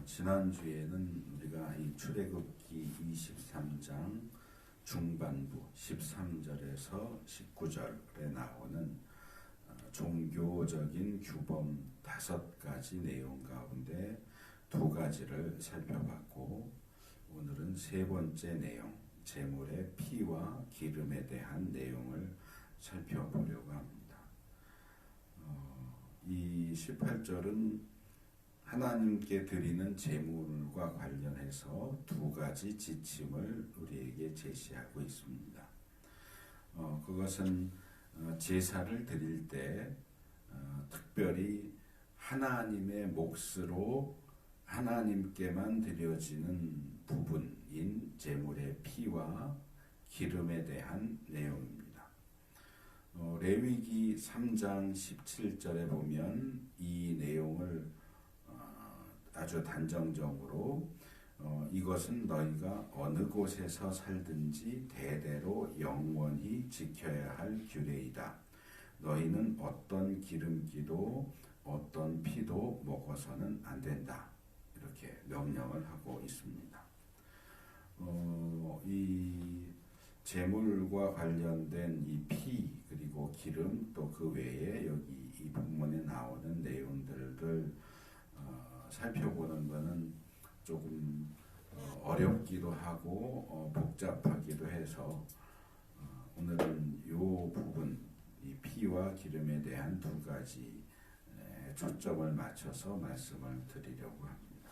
지난주에는 우리가 이 출애굽기 23장 중반부 13절에서 19절에 나오는 종교적인 규범 5가지 내용 가운데 2가지를 살펴봤고, 오늘은 3번째 내용, 제물의 피와 기름에 대한 내용을 살펴보려고 합니다. 이 18절은 하나님께 드리는 제물과 관련해서 2가지 지침을 우리에게 제시하고 있습니다. 그것은 제사를 드릴 때 특별히 하나님의 몫으로 하나님께만 드려지는 부분인 제물의 피와 기름에 대한 내용입니다. 레위기 3장 17절에 보면 이 내용을 아주 단정적으로 이것은 너희가 어느 곳에서 살든지 대대로 영원히 지켜야 할 규례이다. 너희는 어떤 기름기도 어떤 피도 먹어서는 안 된다. 이렇게 명령을 하고 있습니다. 이 제물과 관련된 이 피 그리고 기름 또 그 외에 여기 이 본문에 나오는 내용들을 살펴보는 것은 조금 어렵기도 하고 복잡하기도 해서 오늘은 이 부분, 이 피와 기름에 대한 2가지 초점을 맞춰서 말씀을 드리려고 합니다.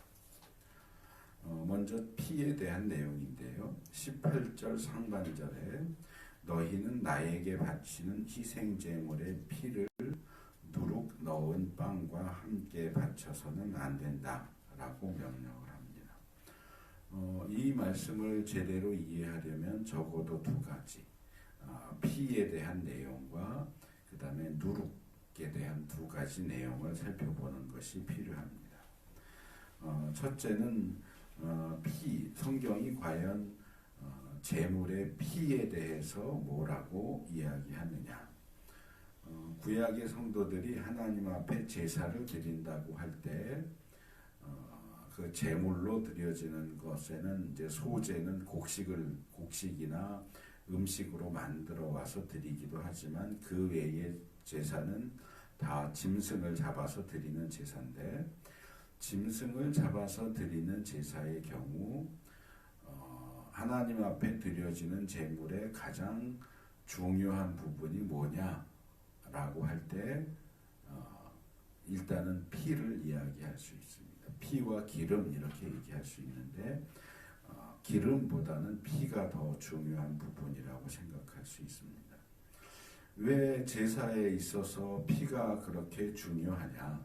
먼저 피에 대한 내용인데요. 18절 상반절에 너희는 나에게 바치는 희생제물의 피를 누룩 넣은 빵과 함께 바쳐서는 안 된다 라고 명령을 합니다. 이 말씀을 제대로 이해하려면 적어도 2가지, 피에 대한 내용과 그 다음에 누룩에 대한 2가지 내용을 살펴보는 것이 필요합니다. 첫째는 피, 성경이 과연 제물의 피에 대해서 뭐라고 이야기하느냐. 구약의 성도들이 하나님 앞에 제사를 드린다고 할 때 그 제물로 드려지는 것에는 이제 소제는 곡식이나 음식으로 만들어 와서 드리기도 하지만 그 외의 제사는 다 짐승을 잡아서 드리는 제사인데, 짐승을 잡아서 드리는 제사의 경우 하나님 앞에 드려지는 제물의 가장 중요한 부분이 뭐냐라고 할 때 일단은 피를 이야기할 수 있습니다. 피와 기름 이렇게 얘기할 수 있는데 기름보다는 피가 더 중요한 부분이라고 생각할 수 있습니다. 왜 제사에 있어서 피가 그렇게 중요하냐?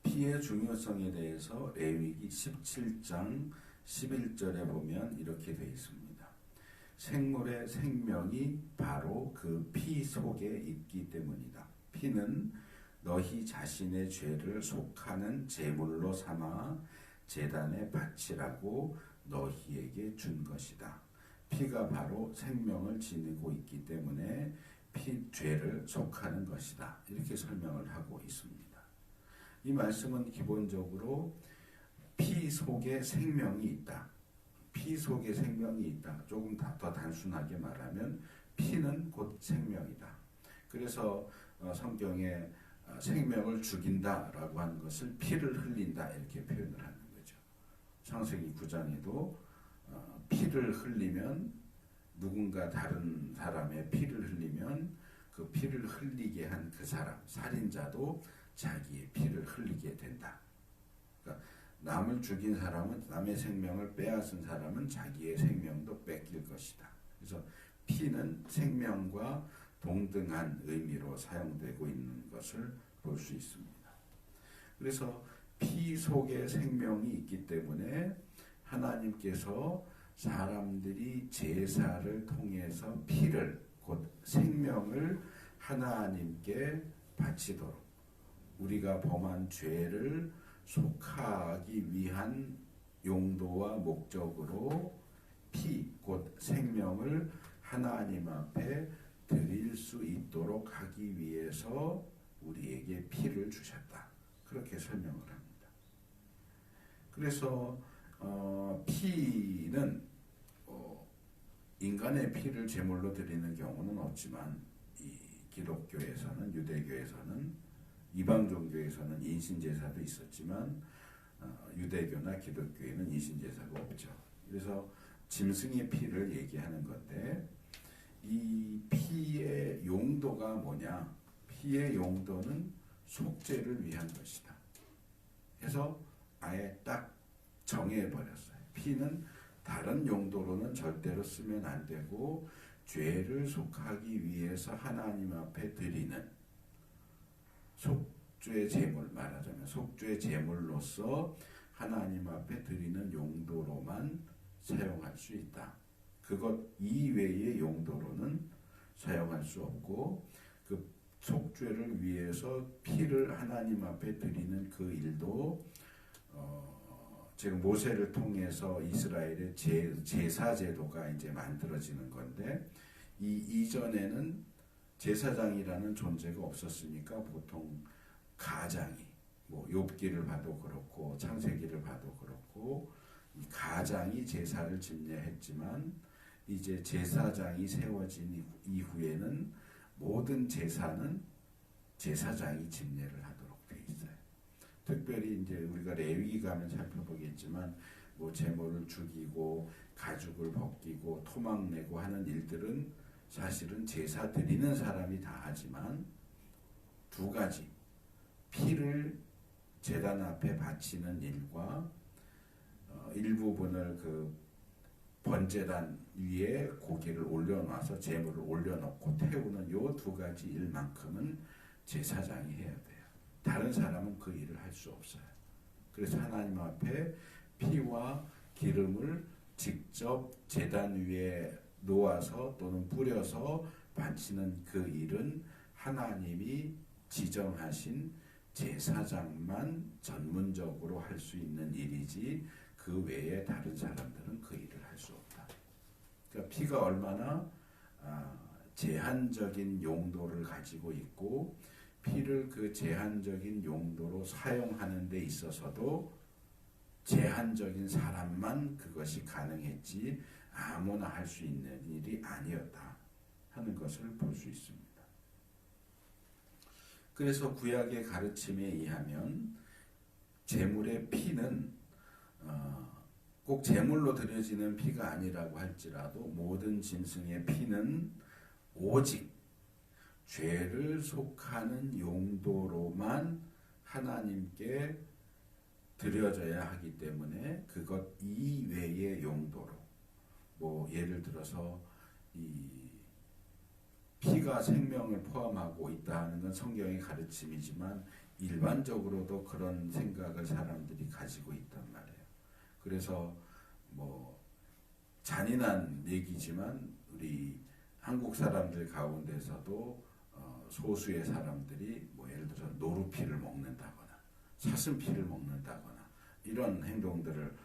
피의 중요성에 대해서 레위기 17장 11절에 보면 이렇게 되어 있습니다. 생물의 생명이 바로 그 피 속에 있기 때문이다. 피는 너희 자신의 죄를 속하는 제물로 삼아 제단에 바치라고 너희에게 준 것이다. 피가 바로 생명을 지니고 있기 때문에 죄를 속하는 것이다. 이렇게 설명을 하고 있습니다. 이 말씀은 기본적으로 피 속에 생명이 있다. 피 속에 생명이 있다. 조금 더 단순하게 말하면 피는 곧 생명이다. 그래서 성경에 생명을 죽인다라고 하는 것을 피를 흘린다 이렇게 표현을 하는 거죠. 창세기 9장에도 피를 흘리면, 누군가 다른 사람의 피를 흘리면 그 피를 흘리게 한 그 사람, 살인자도 자기의 피를 흘리게 된다. 그러니까 남을 죽인 사람은, 남의 생명을 빼앗은 사람은 자기의 생명도 뺏길 것이다. 그래서 피는 생명과 동등한 의미로 사용되고 있는 것을 볼 수 있습니다. 그래서 피 속에 생명이 있기 때문에 하나님께서 사람들이 제사를 통해서 피를, 곧 생명을 하나님께 바치도록, 우리가 범한 죄를 속하기 위한 용도와 목적으로 피, 곧 생명을 하나님 앞에 드릴 수 있도록 하기 위해서 우리에게 피를 주셨다. 그렇게 설명을 합니다. 그래서 피는 인간의 피를 제물로 드리는 경우는 없지만 이 기독교에서는, 유대교에서는, 이방 종교에서는 인신제사도 있었지만 유대교나 기독교에는 인신제사가 없죠. 그래서 짐승의 피를 얘기하는 건데, 이 피의 용도가 뭐냐? 피의 용도는 속죄를 위한 것이다. 그래서 아예 딱 정해버렸어요. 피는 다른 용도로는 절대로 쓰면 안 되고, 죄를 속하기 위해서 하나님 앞에 드리는 속죄 제물, 말하자면 속죄 제물로서 하나님 앞에 드리는 용도로만 사용할 수 있다. 그것 이외의 용도로는 사용할 수 없고, 그 속죄를 위해서 피를 하나님 앞에 드리는 그 일도 지금 모세를 통해서 이스라엘의 제사 제도가 이제 만들어지는 건데, 이 이전에는 제사장이라는 존재가 없었으니까 보통 가장이, 뭐 욥기를 봐도 그렇고 창세기를 봐도 그렇고, 이 가장이 제사를 집례했지만 이제 제사장이 세워진 이후에는 모든 제사는 제사장이 집례를 하도록 돼 있어요. 특별히 이제 우리가 레위기 가면 살펴보겠지만 뭐 제물을 죽이고 가죽을 벗기고 토막 내고 하는 일들은 사실은 제사 드리는 사람이 다 하지만, 두 가지, 피를 제단 앞에 바치는 일과 일부분을 그 번제단 위에 고기를 올려놔서 제물을 올려놓고 태우는 요 두 가지 일만큼은 제사장이 해야 돼요. 다른 사람은 그 일을 할 수 없어요. 그래서 하나님 앞에 피와 기름을 직접 제단 위에 놓아서 또는 뿌려서 바치는 그 일은 하나님이 지정하신 제사장만 전문적으로 할 수 있는 일이지, 그 외에 다른 사람들은 그 일을 할 수 없다. 그러니까 피가 얼마나 제한적인 용도를 가지고 있고, 피를 그 제한적인 용도로 사용하는 데 있어서도 제한적인 사람만 그것이 가능했지 아무나 할 수 있는 일이 아니었다 하는 것을 볼 수 있습니다. 그래서 구약의 가르침에 의하면 제물의 피는 꼭 제물로 드려지는 피가 아니라고 할지라도 모든 짐승의 피는 오직 죄를 속하는 용도로만 하나님께 드려져야 하기 때문에 그것 이외의 용도로, 뭐 예를 들어서 이 피가 생명을 포함하고 있다 하는 건 성경의 가르침이지만 일반적으로도 그런 생각을 사람들이 가지고 있단 말이에요. 그래서 뭐 잔인한 얘기지만 우리 한국 사람들 가운데서도 소수의 사람들이 뭐 예를 들어 노루피를 먹는다거나 사슴피를 먹는다거나 이런 행동들을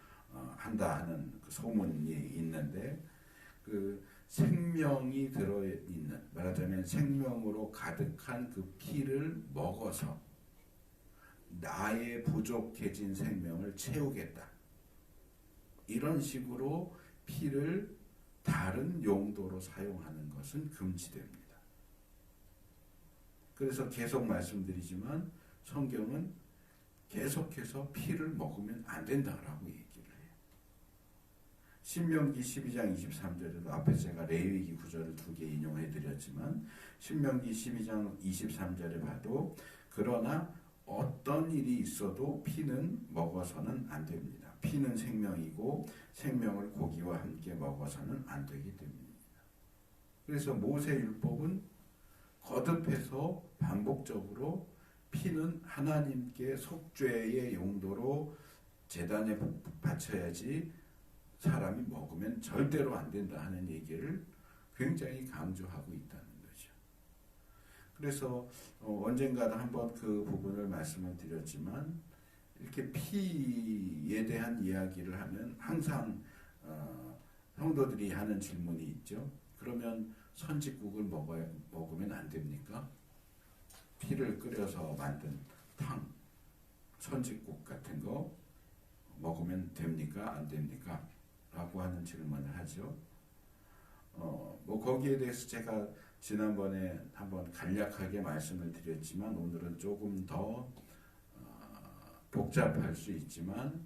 한다 하는 그 소문이 있는데, 그 생명이 들어있는, 말하자면 생명으로 가득한 그 피를 먹어서 나의 부족해진 생명을 채우겠다, 이런 식으로 피를 다른 용도로 사용하는 것은 금지됩니다. 그래서 계속 말씀드리지만 성경은 계속해서 피를 먹으면 안 된다라고 얘기를 해요. 신명기 12장 23절에도 앞에 제가 레위기 구절을 2개 인용해 드렸지만, 신명기 12장 23절에 봐도 그러나 어떤 일이 있어도 피는 먹어서는 안 됩니다. 피는 생명이고 생명을 고기와 함께 먹어서는 안 되기 때문입니다. 그래서 모세율법은 거듭해서 반복적으로 피는 하나님께 속죄의 용도로 제단에 바쳐야지 사람이 먹으면 절대로 안 된다 하는 얘기를 굉장히 강조하고 있다는 거죠. 그래서 언젠가 한번 그 부분을 말씀을 드렸지만, 이렇게 피에 대한 이야기를 하면 항상 성도들이 하는 질문이 있죠. 그러면 선짓국을 먹으면 안 됩니까? 피를 끓여서 만든 탕, 선짓국 같은 거 먹으면 됩니까? 안 됩니까? 라고 하는 질문을 하죠. 뭐 거기에 대해서 제가 지난번에 한번 간략하게 말씀을 드렸지만 오늘은 조금 더 복잡할 수 있지만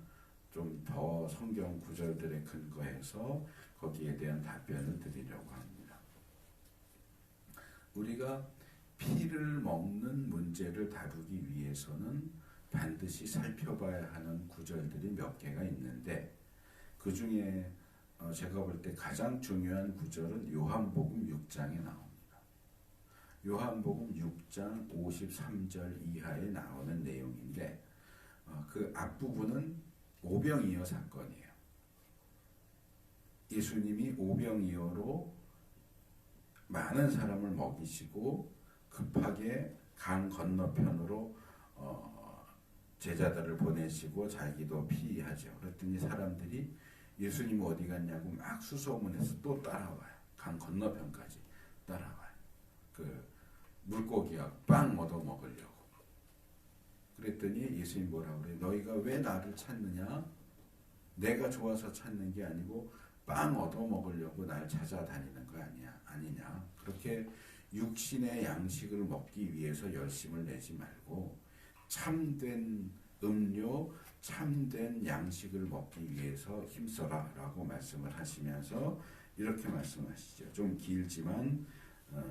좀 더 성경 구절들에 근거해서 거기에 대한 답변을 드리려고 합니다. 우리가 피를 먹는 문제를 다루기 위해서는 반드시 살펴봐야 하는 구절들이 몇 개가 있는데 그 중에 제가 볼 때 가장 중요한 구절은 요한복음 6장에 나옵니다. 요한복음 6장 53절 이하에 나오는 내용인데 그 앞부분은 오병이어 사건이에요. 예수님이 오병이어로 많은 사람을 먹이시고 급하게 강 건너편으로 제자들을 보내시고 자기도 피하죠. 그랬더니 사람들이 예수님 어디 갔냐고 막 수소문해서 또 따라와요. 강 건너편까지 따라와요. 그 물고기하고 빵 얻어 먹으려고. 그랬더니 예수님 뭐라고 그래요? 너희가 왜 나를 찾느냐? 내가 좋아서 찾는 게 아니고 빵 얻어 먹으려고 날 찾아다니는 거 아니냐? 그렇게 육신의 양식을 먹기 위해서 열심을 내지 말고 참된 음료, 참된 양식을 먹기 위해서 힘써라 라고 말씀을 하시면서 이렇게 말씀하시죠. 좀 길지만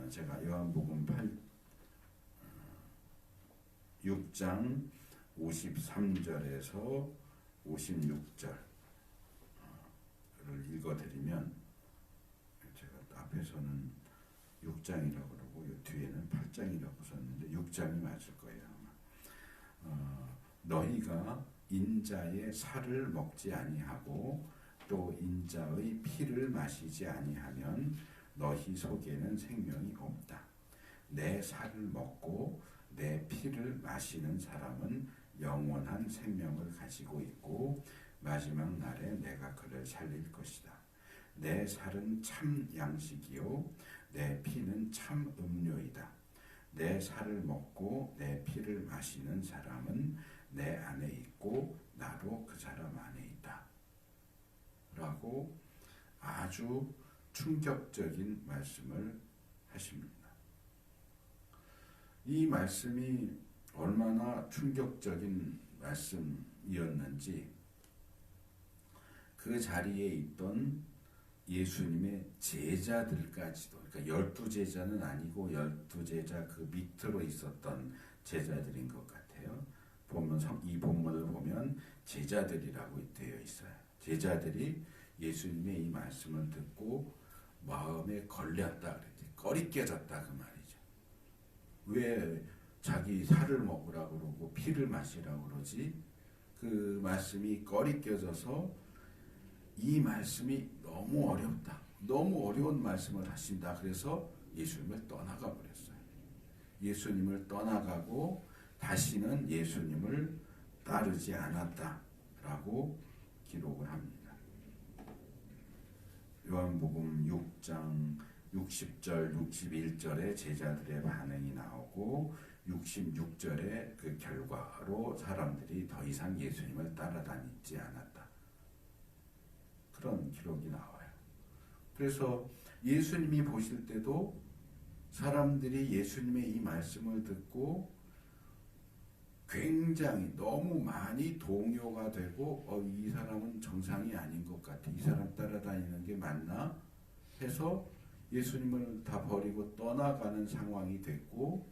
제가 요한복음 6장 53절에서 56절을 읽어드리면 제가 앞에서는 6장이라고 그러고 뒤에는 8장이라고 썼는데 6장이 맞을 거예요. 너희가 인자의 살을 먹지 아니하고 또 인자의 피를 마시지 아니하면 너희 속에는 생명이 없다. 내 살을 먹고 내 피를 마시는 사람은 영원한 생명을 가지고 있고 마지막 날에 내가 그를 살릴 것이다. 내 살은 참 양식이요 내 피는 참 음료이다. 내 살을 먹고 내 피를 마시는 사람은 내 안에 있고 나도 그 사람 안에 있다. 라고 아주 충격적인 말씀을 하십니다. 이 말씀이 얼마나 충격적인 말씀이었는지 그 자리에 있던 예수님의 제자들까지도, 그러니까 12제자는 아니고 12제자 그 밑으로 있었던 제자들인 것 같아요. 보면 이 본문을 보면 제자들이라고 되어 있어요. 제자들이 예수님의 이 말씀을 듣고 마음에 걸렸다 그랬지. 꺼리껴졌다 그 말이죠. 왜 자기 살을 먹으라고 그러고 피를 마시라고 그러지? 그 말씀이 꺼리껴져서 이 말씀이 너무 어렵다. 너무 어려운 말씀을 하신다. 그래서 예수님을 떠나가 버렸어요. 예수님을 떠나가고 다시는 예수님을 따르지 않았다라고 기록을 합니다. 요한복음 6장 60절, 61절에 제자들의 반응이 나오고 66절에 그 결과로 사람들이 더 이상 예수님을 따라다니지 않았다. 그런 기록이 나와요. 그래서 예수님이 보실 때도 사람들이 예수님의 이 말씀을 듣고 굉장히 너무 많이 동요가 되고 이 사람은 정상이 아닌 것 같아. 이 사람 따라다니는 게 맞나? 해서 예수님을 다 버리고 떠나가는 상황이 됐고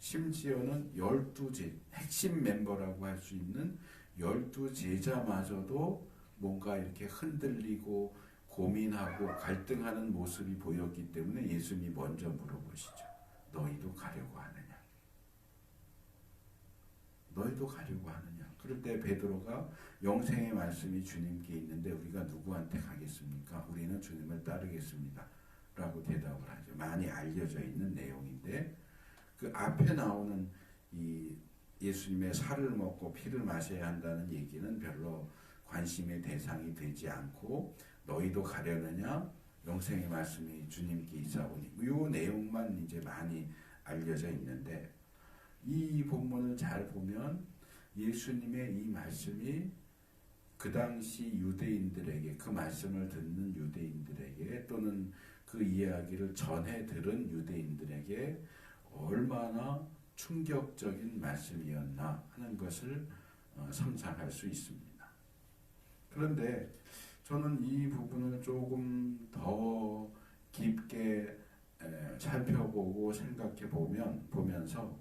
심지어는 12제 핵심 멤버라고 할 수 있는 12제자마저도 뭔가 이렇게 흔들리고 고민하고 갈등하는 모습이 보였기 때문에 예수님이 먼저 물어보시죠. 너희도 가려고 하느냐? 너희도 가려고 하느냐? 그럴 때 베드로가 영생의 말씀이 주님께 있는데 우리가 누구한테 가겠습니까? 우리는 주님을 따르겠습니다. 라고 대답을 하죠. 많이 알려져 있는 내용인데 그 앞에 나오는 이 예수님의 살을 먹고 피를 마셔야 한다는 얘기는 별로 관심의 대상이 되지 않고 너희도 가려느냐? 영생의 말씀이 주님께 있사오니 이 내용만 이제 많이 알려져 있는데 이 본문을 잘 보면 예수님의 이 말씀이 그 당시 유대인들에게, 그 말씀을 듣는 유대인들에게 또는 그 이야기를 전해 들은 유대인들에게 얼마나 충격적인 말씀이었나 하는 것을 상상할 수 있습니다. 그런데 저는 이 부분을 조금 더 깊게 살펴보고 생각해 보면서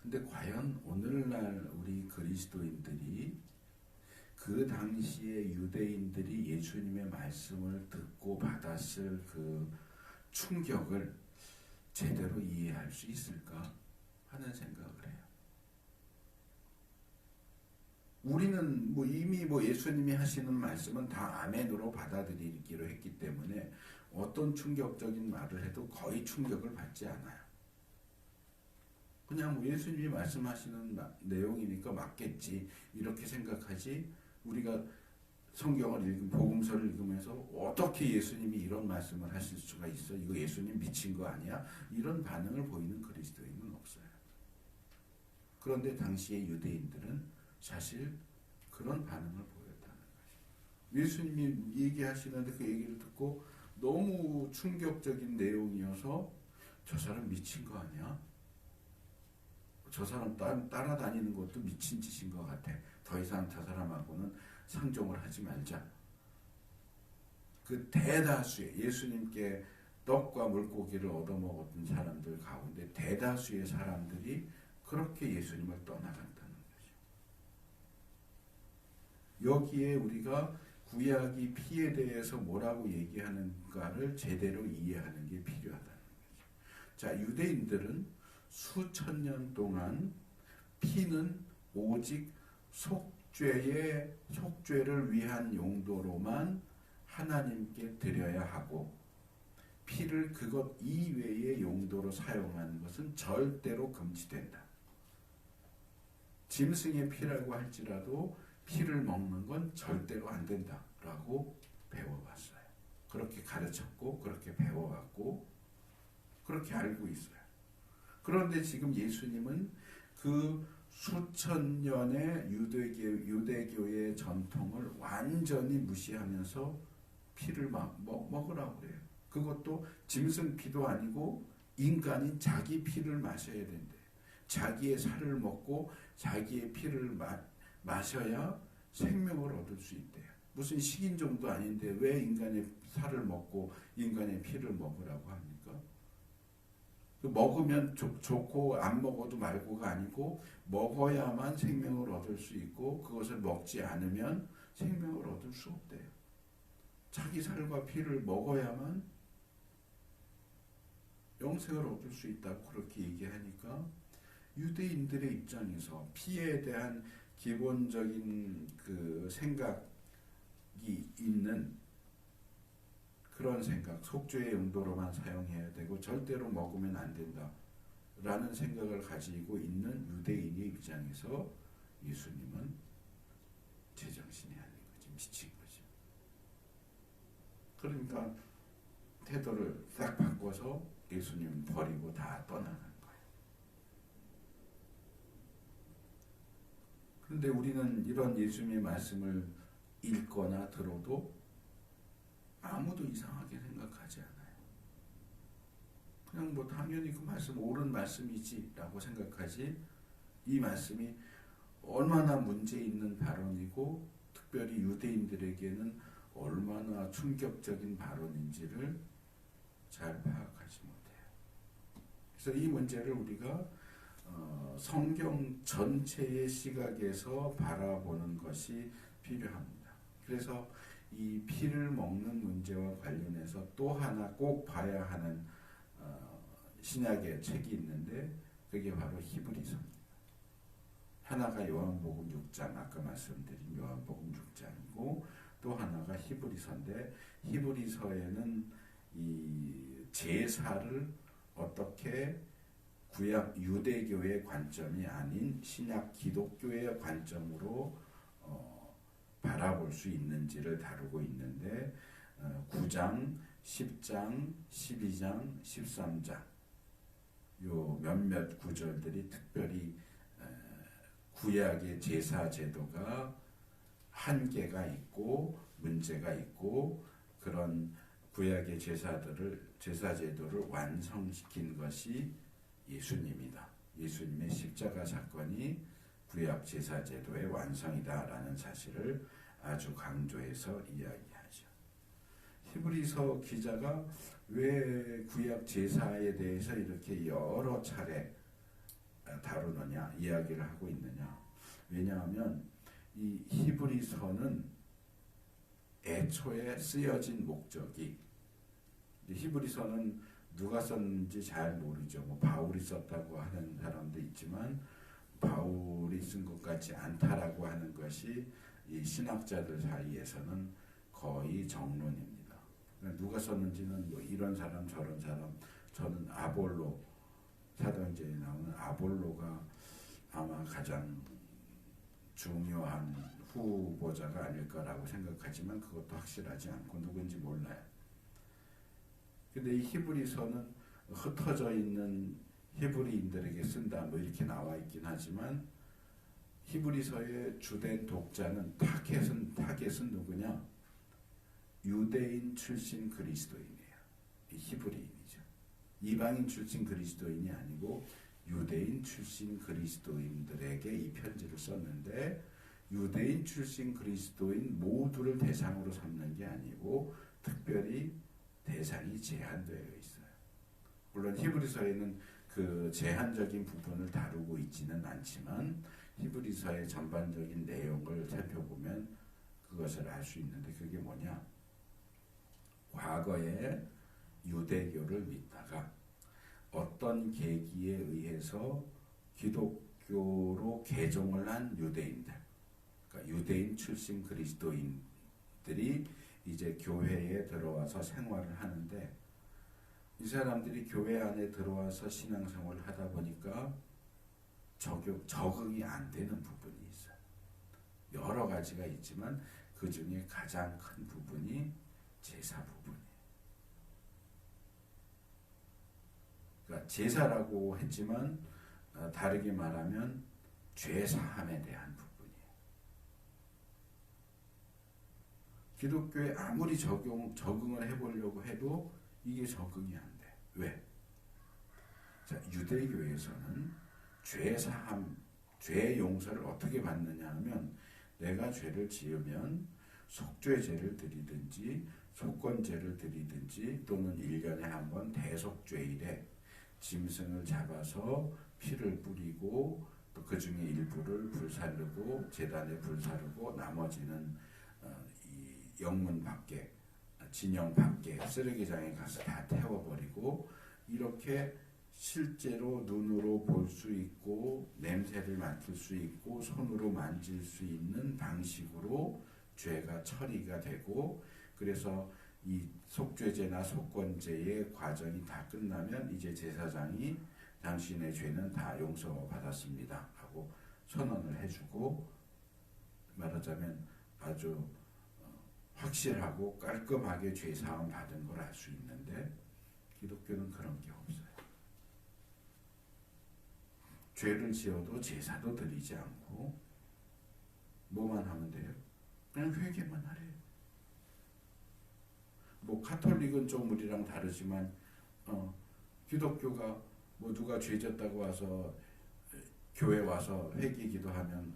근데 과연 오늘날 우리 그리스도인들이 그 당시에 유대인들이 예수님의 말씀을 듣고 받았을 그 충격을 제대로 이해할 수 있을까 하는 생각을 해요. 우리는 이미 예수님이 하시는 말씀은 다 아멘으로 받아들이기로 했기 때문에 어떤 충격적인 말을 해도 거의 충격을 받지 않아요. 그냥 예수님이 말씀하시는 내용이니까 맞겠지 이렇게 생각하지, 우리가 성경을 복음서를 읽으면서 어떻게 예수님이 이런 말씀을 하실 수가 있어? 이거 예수님 미친 거 아니야? 이런 반응을 보이는 그리스도인은 없어요. 그런데 당시의 유대인들은 사실 그런 반응을 보였다는 거죠. 예수님이 얘기하시는데 그 얘기를 듣고 너무 충격적인 내용이어서 저 사람 미친 거 아니야? 저 사람 따라다니는 것도 미친 짓인 것 같아. 더 이상 저 사람하고는 상종을 하지 말자. 그 대다수의 예수님께 떡과 물고기를 얻어먹었던 사람들 가운데 대다수의 사람들이 그렇게 예수님을 떠나간다는 거죠. 여기에 우리가 구약이 피에 대해서 뭐라고 얘기하는가를 제대로 이해하는 게 필요하다는 거죠. 자, 유대인들은 수천 년 동안 피는 오직 속죄를 위한 용도로만 하나님께 드려야 하고, 피를 그것 이외의 용도로 사용하는 것은 절대로 금지된다. 짐승의 피라고 할지라도 피를 먹는 건 절대로 안 된다라고 배워왔어요. 그렇게 가르쳤고 그렇게 배워왔고 그렇게 알고 있어요. 그런데 지금 예수님은 그 수천 년의 유대교의 전통을 완전히 무시하면서 피를 먹으라고 해요. 그것도 짐승 피도 아니고 인간인 자기 피를 마셔야 된대. 자기의 살을 먹고 자기의 피를 마셔야 생명을 얻을 수 있대요. 무슨 식인종도 아닌데 왜 인간의 살을 먹고 인간의 피를 먹으라고 합니까? 먹으면 좋고 안 먹어도 말고가 아니고 먹어야만 생명을 얻을 수 있고 그것을 먹지 않으면 생명을 얻을 수 없대요. 자기 살과 피를 먹어야만 영생을 얻을 수 있다고 그렇게 얘기하니까 유대인들의 입장에서 피에 대한 기본적인 그 생각이 있는 그런 생각, 속죄의 용도로만 사용해야 되고 절대로 먹으면 안 된다라는 생각을 가지고 있는 유대인의 입장에서 예수님은 제정신이 아닌 거지, 미친 거지. 그러니까 태도를 싹 바꿔서 예수님 버리고 다 떠나간 거예요. 그런데 우리는 이런 예수님의 말씀을 읽거나 들어도 아무도 이상하게 생각하지 않아요. 그냥 당연히 그 말씀 옳은 말씀이지 라고 생각하지, 이 말씀이 얼마나 문제 있는 발언이고 특별히 유대인들에게는 얼마나 충격적인 발언인지를 잘 파악하지 못해요. 그래서 이 문제를 우리가 성경 전체의 시각에서 바라보는 것이 필요합니다. 그래서 이 피를 먹는 문제와 관련해서 또 하나 꼭 봐야 하는 신약의 책이 있는데 그게 바로 히브리서입니다. 하나가 요한복음 6장, 아까 말씀드린 요한복음 6장이고 또 하나가 히브리서인데, 히브리서에는 이 제사를 어떻게 구약 유대교의 관점이 아닌 신약 기독교의 관점으로 바라볼 수 있는지를 다루고 있는데 9장, 10장, 12장, 13장 요 몇몇 구절들이 특별히 구약의 제사 제도가 한계가 있고 문제가 있고 그런 구약의 제사 제도를 완성시킨 것이 예수님이다. 예수님의 십자가 사건이 구약 제사 제도의 완성이다라는 사실을 아주 강조해서 이야기하죠. 히브리서 기자가 왜 구약 제사에 대해서 이렇게 여러 차례 다루느냐, 이야기를 하고 있느냐. 왜냐하면 이 히브리서는 애초에 쓰여진 목적이, 히브리서는 누가 썼는지 잘 모르죠. 뭐 바울이 썼다고 하는 사람도 있지만 바울이 쓴 것 같지 않다라고 하는 것이 이 신학자들 사이에서는 거의 정론입니다. 그러니까 누가 썼는지는 뭐 이런 사람 저런 사람, 저는 아볼로, 사도행전에 나오는 아볼로가 아마 가장 중요한 후보자가 아닐까라고 생각하지만 그것도 확실하지 않고 누군지 몰라요. 근데 이 히브리서는 흩어져 있는 히브리인들에게 쓴다 뭐 이렇게 나와 있긴 하지만 히브리서의 주된 독자는 타겟은 누구냐? 유대인 출신 그리스도인이에요. 이 히브리인이죠. 이방인 출신 그리스도인이 아니고 유대인 출신 그리스도인들에게 이 편지를 썼는데 유대인 출신 그리스도인 모두를 대상으로 삼는 게 아니고 특별히 대상이 제한되어 있어요. 물론 히브리서에는 그 제한적인 부분을 다루고 있지는 않지만 히브리서의 전반적인 내용을 살펴보면 그것을 알 수 있는데 그게 뭐냐? 과거에 유대교를 믿다가 어떤 계기에 의해서 기독교로 개종을 한 유대인들, 그러니까 유대인 출신 그리스도인들이 이제 교회에 들어와서 생활을 하는데 이 사람들이 교회 안에 들어와서 신앙생활을 하다 보니까 적응이 안 되는 부분이 있어요. 여러 가지가 있지만 그 중에 가장 큰 부분이 제사 부분이에요. 그러니까 제사라고 했지만 다르게 말하면 죄사함에 대한 부분이에요. 기독교에 아무리 적응을 해보려고 해도 이게 적응이 안 돼. 왜? 자, 유대교에서는 죄사함, 죄 용서를 어떻게 받느냐 하면 내가 죄를 지으면 속죄제를 드리든지 속건제를 드리든지 또는 1년에 한 번 대속죄일에 짐승을 잡아서 피를 뿌리고 또 그 중에 일부를 불사르고 제단에 불사르고 나머지는 이 영문 밖에 진영 밖에 쓰레기장에 가서 다 태워버리고 이렇게 실제로 눈으로 볼 수 있고 냄새를 맡을 수 있고 손으로 만질 수 있는 방식으로 죄가 처리가 되고 그래서 이 속죄제나 속건제의 과정이 다 끝나면 이제 제사장이 당신의 죄는 다 용서받았습니다 하고 선언을 해주고 말하자면 아주 확실하고 깔끔하게 죄사함 받은 걸 알 수 있는데 기독교는 그런 게 없어요. 죄를 지어도 제사도 드리지 않고 뭐만 하면 돼요? 그냥 회개만 하래요. 뭐 카톨릭은 좀 우리랑 다르지만 기독교가 뭐 누가 죄 졌다고 와서 교회 와서 회개 기도하면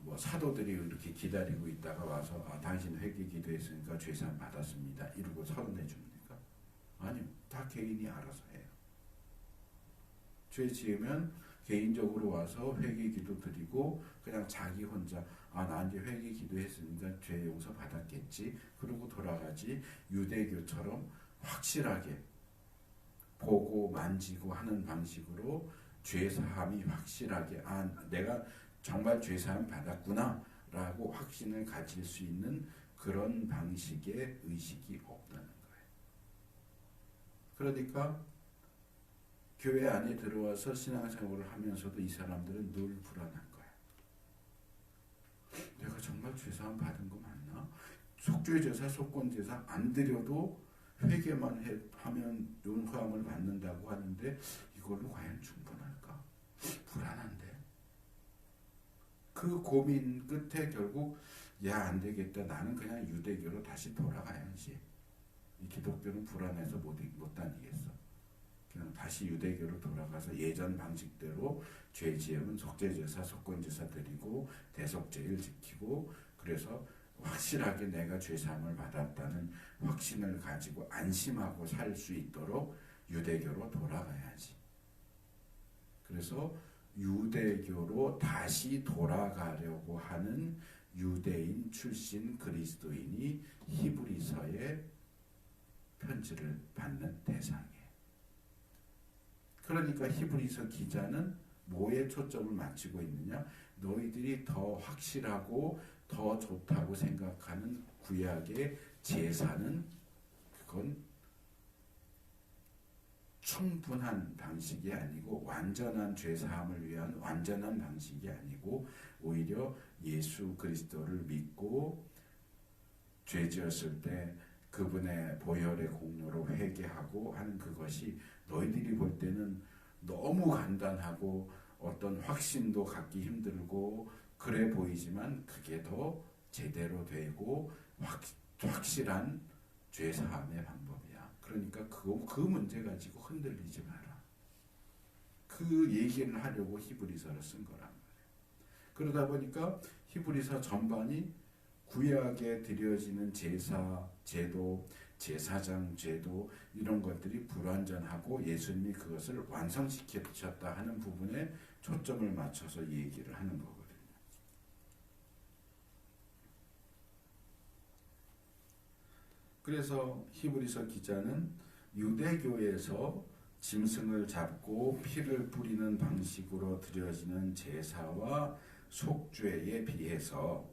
뭐 사도들이 이렇게 기다리고 있다가 와서 당신 회개 기도했으니까 죄사함 받았습니다 이러고 서른해 줍니까? 아니요. 다 개인이 알아서 해요. 죄 지으면 개인적으로 와서 회개 기도 드리고 그냥 자기 혼자 나 이제 회개 기도했으니까 죄 용서 받았겠지 그러고 돌아가지 유대교처럼 확실하게 보고 만지고 하는 방식으로 죄사함이 확실하게 내가 정말 죄사함 받았구나 라고 확신을 가질 수 있는 그런 방식의 의식이 없다는 거예요. 그러니까 교회 안에 들어와서 신앙생활을 하면서도 이 사람들은 늘 불안한 거예요. 내가 정말 죄사함 받은 거 맞나? 속죄제사, 속건제사 안 드려도 회개만 하면 용서함을 받는다고 하는데 이걸로 과연 충분할까? 불안한데. 그 고민 끝에 결국 야, 안 되겠다. 나는 그냥 유대교로 다시 돌아가야지. 이 기독교는 불안해서 못 다니겠어. 그냥 다시 유대교로 돌아가서 예전 방식대로 죄 지으면 속죄제사, 속건제사 드리고 대속죄를 지키고, 그래서 확실하게 내가 죄사함을 받았다는 확신을 가지고 안심하고 살 수 있도록 유대교로 돌아가야지. 그래서 유대교로 다시 돌아가려고 하는 유대인 출신 그리스도인이 히브리서의 편지를 받는 대상이에요. 그러니까 히브리서 기자는 뭐에 초점을 맞추고 있느냐? 너희들이 더 확실하고 더 좋다고 생각하는 구약의 제사는 그건 충분한 방식이 아니고 완전한 죄사함을 위한 완전한 방식이 아니고, 오히려 예수 그리스도를 믿고 죄 지었을 때 그분의 보혈의 공로로 회개하고 하는 그것이 너희들이 볼 때는 너무 간단하고 어떤 확신도 갖기 힘들고 그래 보이지만, 그게 더 제대로 되고 확실한 죄사함의 방법이야. 그러니까 그 문제 가지고 흔들리지 마라. 그 얘기를 하려고 히브리서를 쓴 거란 말이에요. 그러다 보니까 히브리서 전반이 구약에 드려지는 제사, 제도, 제사장 제도 이런 것들이 불완전하고 예수님이 그것을 완성시키셨다 하는 부분에 초점을 맞춰서 얘기를 하는 거거든요. 그래서 히브리서 기자는 유대교에서 짐승을 잡고 피를 뿌리는 방식으로 드려지는 제사와 속죄에 비해서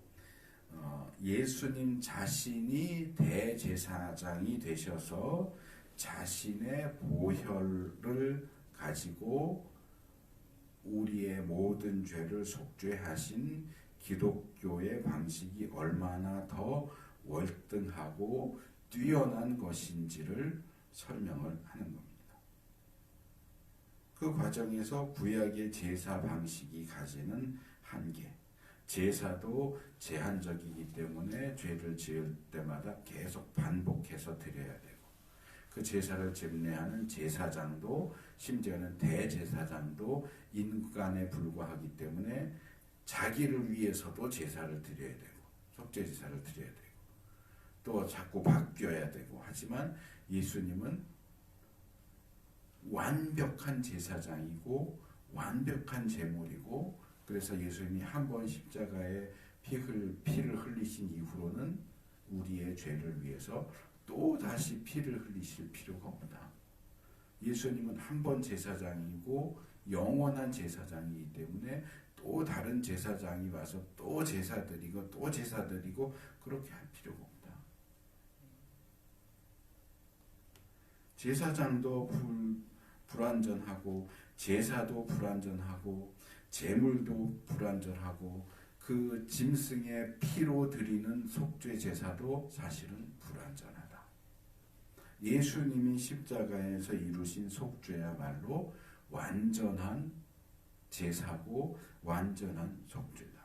예수님 자신이 대제사장이 되셔서 자신의 보혈을 가지고 우리의 모든 죄를 속죄하신 기독교의 방식이 얼마나 더 월등하고 뛰어난 것인지를 설명을 하는 겁니다. 그 과정에서 구약의 제사 방식이 가지는 한계, 제사도 제한적이기 때문에 죄를 지을 때마다 계속 반복해서 드려야 되고, 그 제사를 집례하는 제사장도 심지어는 대제사장도 인간에 불과하기 때문에 자기를 위해서도 제사를 드려야 되고 속죄제사를 드려야 되고 또 자꾸 바뀌어야 되고, 하지만 예수님은 완벽한 제사장이고 완벽한 제물이고, 그래서 예수님이 한 번 십자가에 피를 흘리신 이후로는 우리의 죄를 위해서 또 다시 피를 흘리실 필요가 없다. 예수님은 한 번 제사장이고 영원한 제사장이기 때문에 또 다른 제사장이 와서 또 제사 드리고 또 제사 드리고 그렇게 할 필요가 없다. 제사장도 불완전하고 제사도 불완전하고 제물도 불완전하고 그 짐승의 피로 드리는 속죄 제사도 사실은 불완전하다. 예수님이 십자가에서 이루신 속죄야말로 완전한 제사고 완전한 속죄다.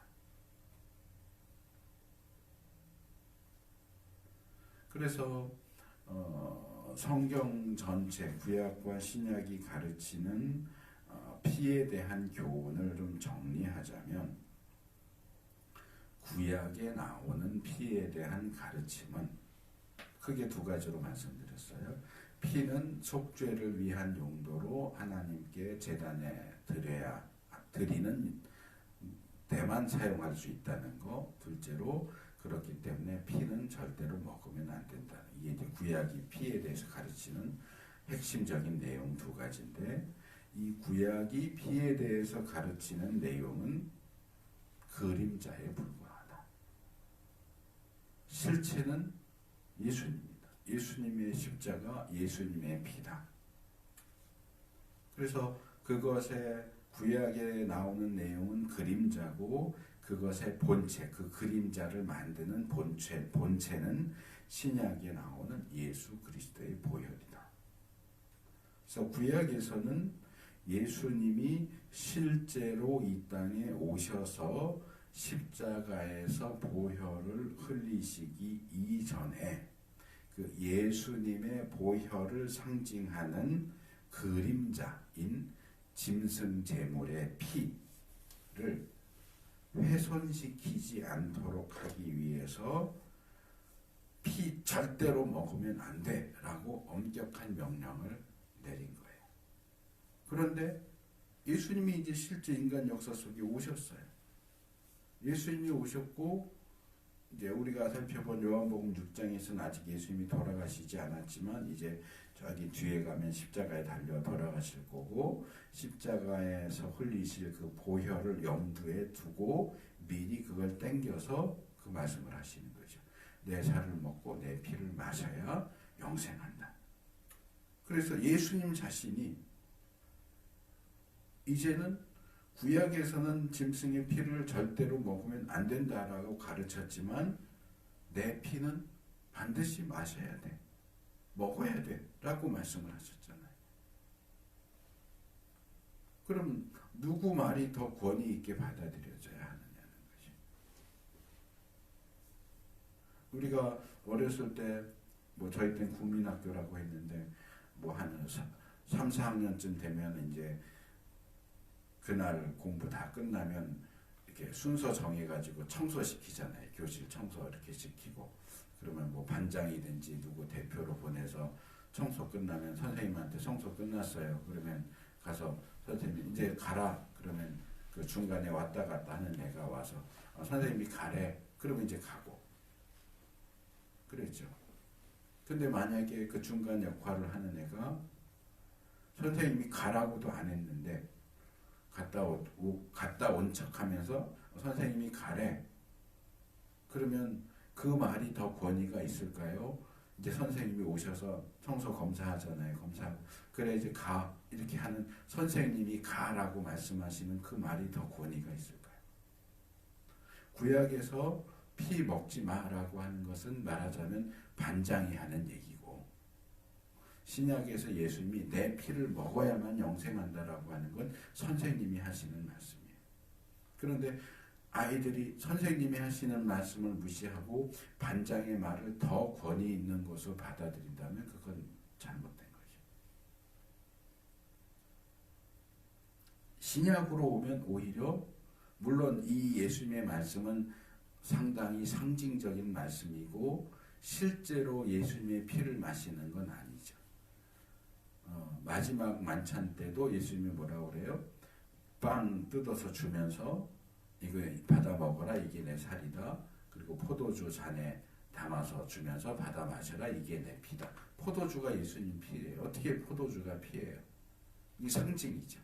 그래서 성경 전체 구약과 신약이 가르치는 피에 대한 교훈을 좀 정리하자면, 구약에 나오는 피에 대한 가르침은 크게 두 가지로 말씀드렸어요. 피는 속죄를 위한 용도로 하나님께 제단에 드리는 데만 사용할 수 있다는 거. 둘째로, 그렇기 때문에 피는 절대로 먹으면 안 된다. 이게 이제 구약이 피에 대해서 가르치는 핵심적인 내용 두 가지인데, 이 구약이 피에 대해서 가르치는 내용은 그림자에 불과하다. 실체는 예수님입니다. 예수님의 십자가, 예수님의 피다. 그래서 그것의 구약에 나오는 내용은 그림자고, 그것의 본체, 그 그림자를 만드는 본체는 신약에 나오는 예수 그리스도의 보혈이다. 그래서 구약에서는 예수님이 실제로 이 땅에 오셔서 십자가에서 보혈을 흘리시기 이전에 그 예수님의 보혈을 상징하는 그림자인 짐승 제물의 피를 훼손시키지 않도록 하기 위해서 피 절대로 먹으면 안 돼라고 엄격한 명령을 내린 거예요. 그런데 예수님이 이제 실제 인간 역사 속에 오셨어요. 예수님이 오셨고 이제 우리가 살펴본 요한복음 6장에서는 아직 예수님이 돌아가시지 않았지만 이제 저기 뒤에 가면 십자가에 달려 돌아가실 거고 십자가에서 흘리실 그 보혈을 염두에 두고 미리 그걸 땡겨서 그 말씀을 하시는 거죠. 내 살을 먹고 내 피를 마셔야 영생한다. 그래서 예수님 자신이 이제는 구약에서는 짐승의 피를 절대로 먹으면 안 된다라고 가르쳤지만 내 피는 반드시 마셔야 돼. 먹어야 돼. 라고 말씀을 하셨잖아요. 그럼 누구 말이 더 권위 있게 받아들여져야 하느냐는 거지. 우리가 어렸을 때 뭐 저희 땐 국민학교라고 했는데 뭐 한 3, 4학년쯤 되면 이제 그날 공부 다 끝나면 이렇게 순서 정해가지고 청소시키잖아요. 교실 청소 이렇게 시키고 그러면 뭐 반장이든지 누구 대표로 보내서 청소 끝나면 선생님한테 청소 끝났어요. 그러면 가서 선생님 이제 가라. 그러면 그 중간에 왔다 갔다 하는 애가 와서 선생님이 가래. 그러면 이제 가고 그랬죠. 근데 만약에 그 중간 역할을 하는 애가 선생님이 가라고도 안 했는데 갔다 온 척 하면서 선생님이 가래. 그러면 그 말이 더 권위가 있을까요? 이제 선생님이 오셔서 청소 검사하잖아요. 검사하고. 그래 이제 가. 이렇게 하는 선생님이 가라고 말씀하시는 그 말이 더 권위가 있을까요? 구약에서 피 먹지 마라고 하는 것은 말하자면 반장이 하는 얘기고 신약에서 예수님이 내 피를 먹어야만 영생한다라고 하는 건 선생님이 하시는 말씀이에요. 그런데 아이들이 선생님이 하시는 말씀을 무시하고 반장의 말을 더 권위 있는 것으로 받아들인다면 그건 잘못된 거죠. 신약으로 오면 오히려 물론 이 예수님의 말씀은 상당히 상징적인 말씀이고 실제로 예수님의 피를 마시는 건 아니죠. 마지막 만찬 때도 예수님이 뭐라고 그래요? 빵 뜯어서 주면서 이거 받아 먹어라. 이게 내 살이다. 그리고 포도주 잔에 담아서 주면서 받아 마셔라. 이게 내 피다. 포도주가 예수님 피예요. 어떻게 포도주가 피예요? 이 상징이죠.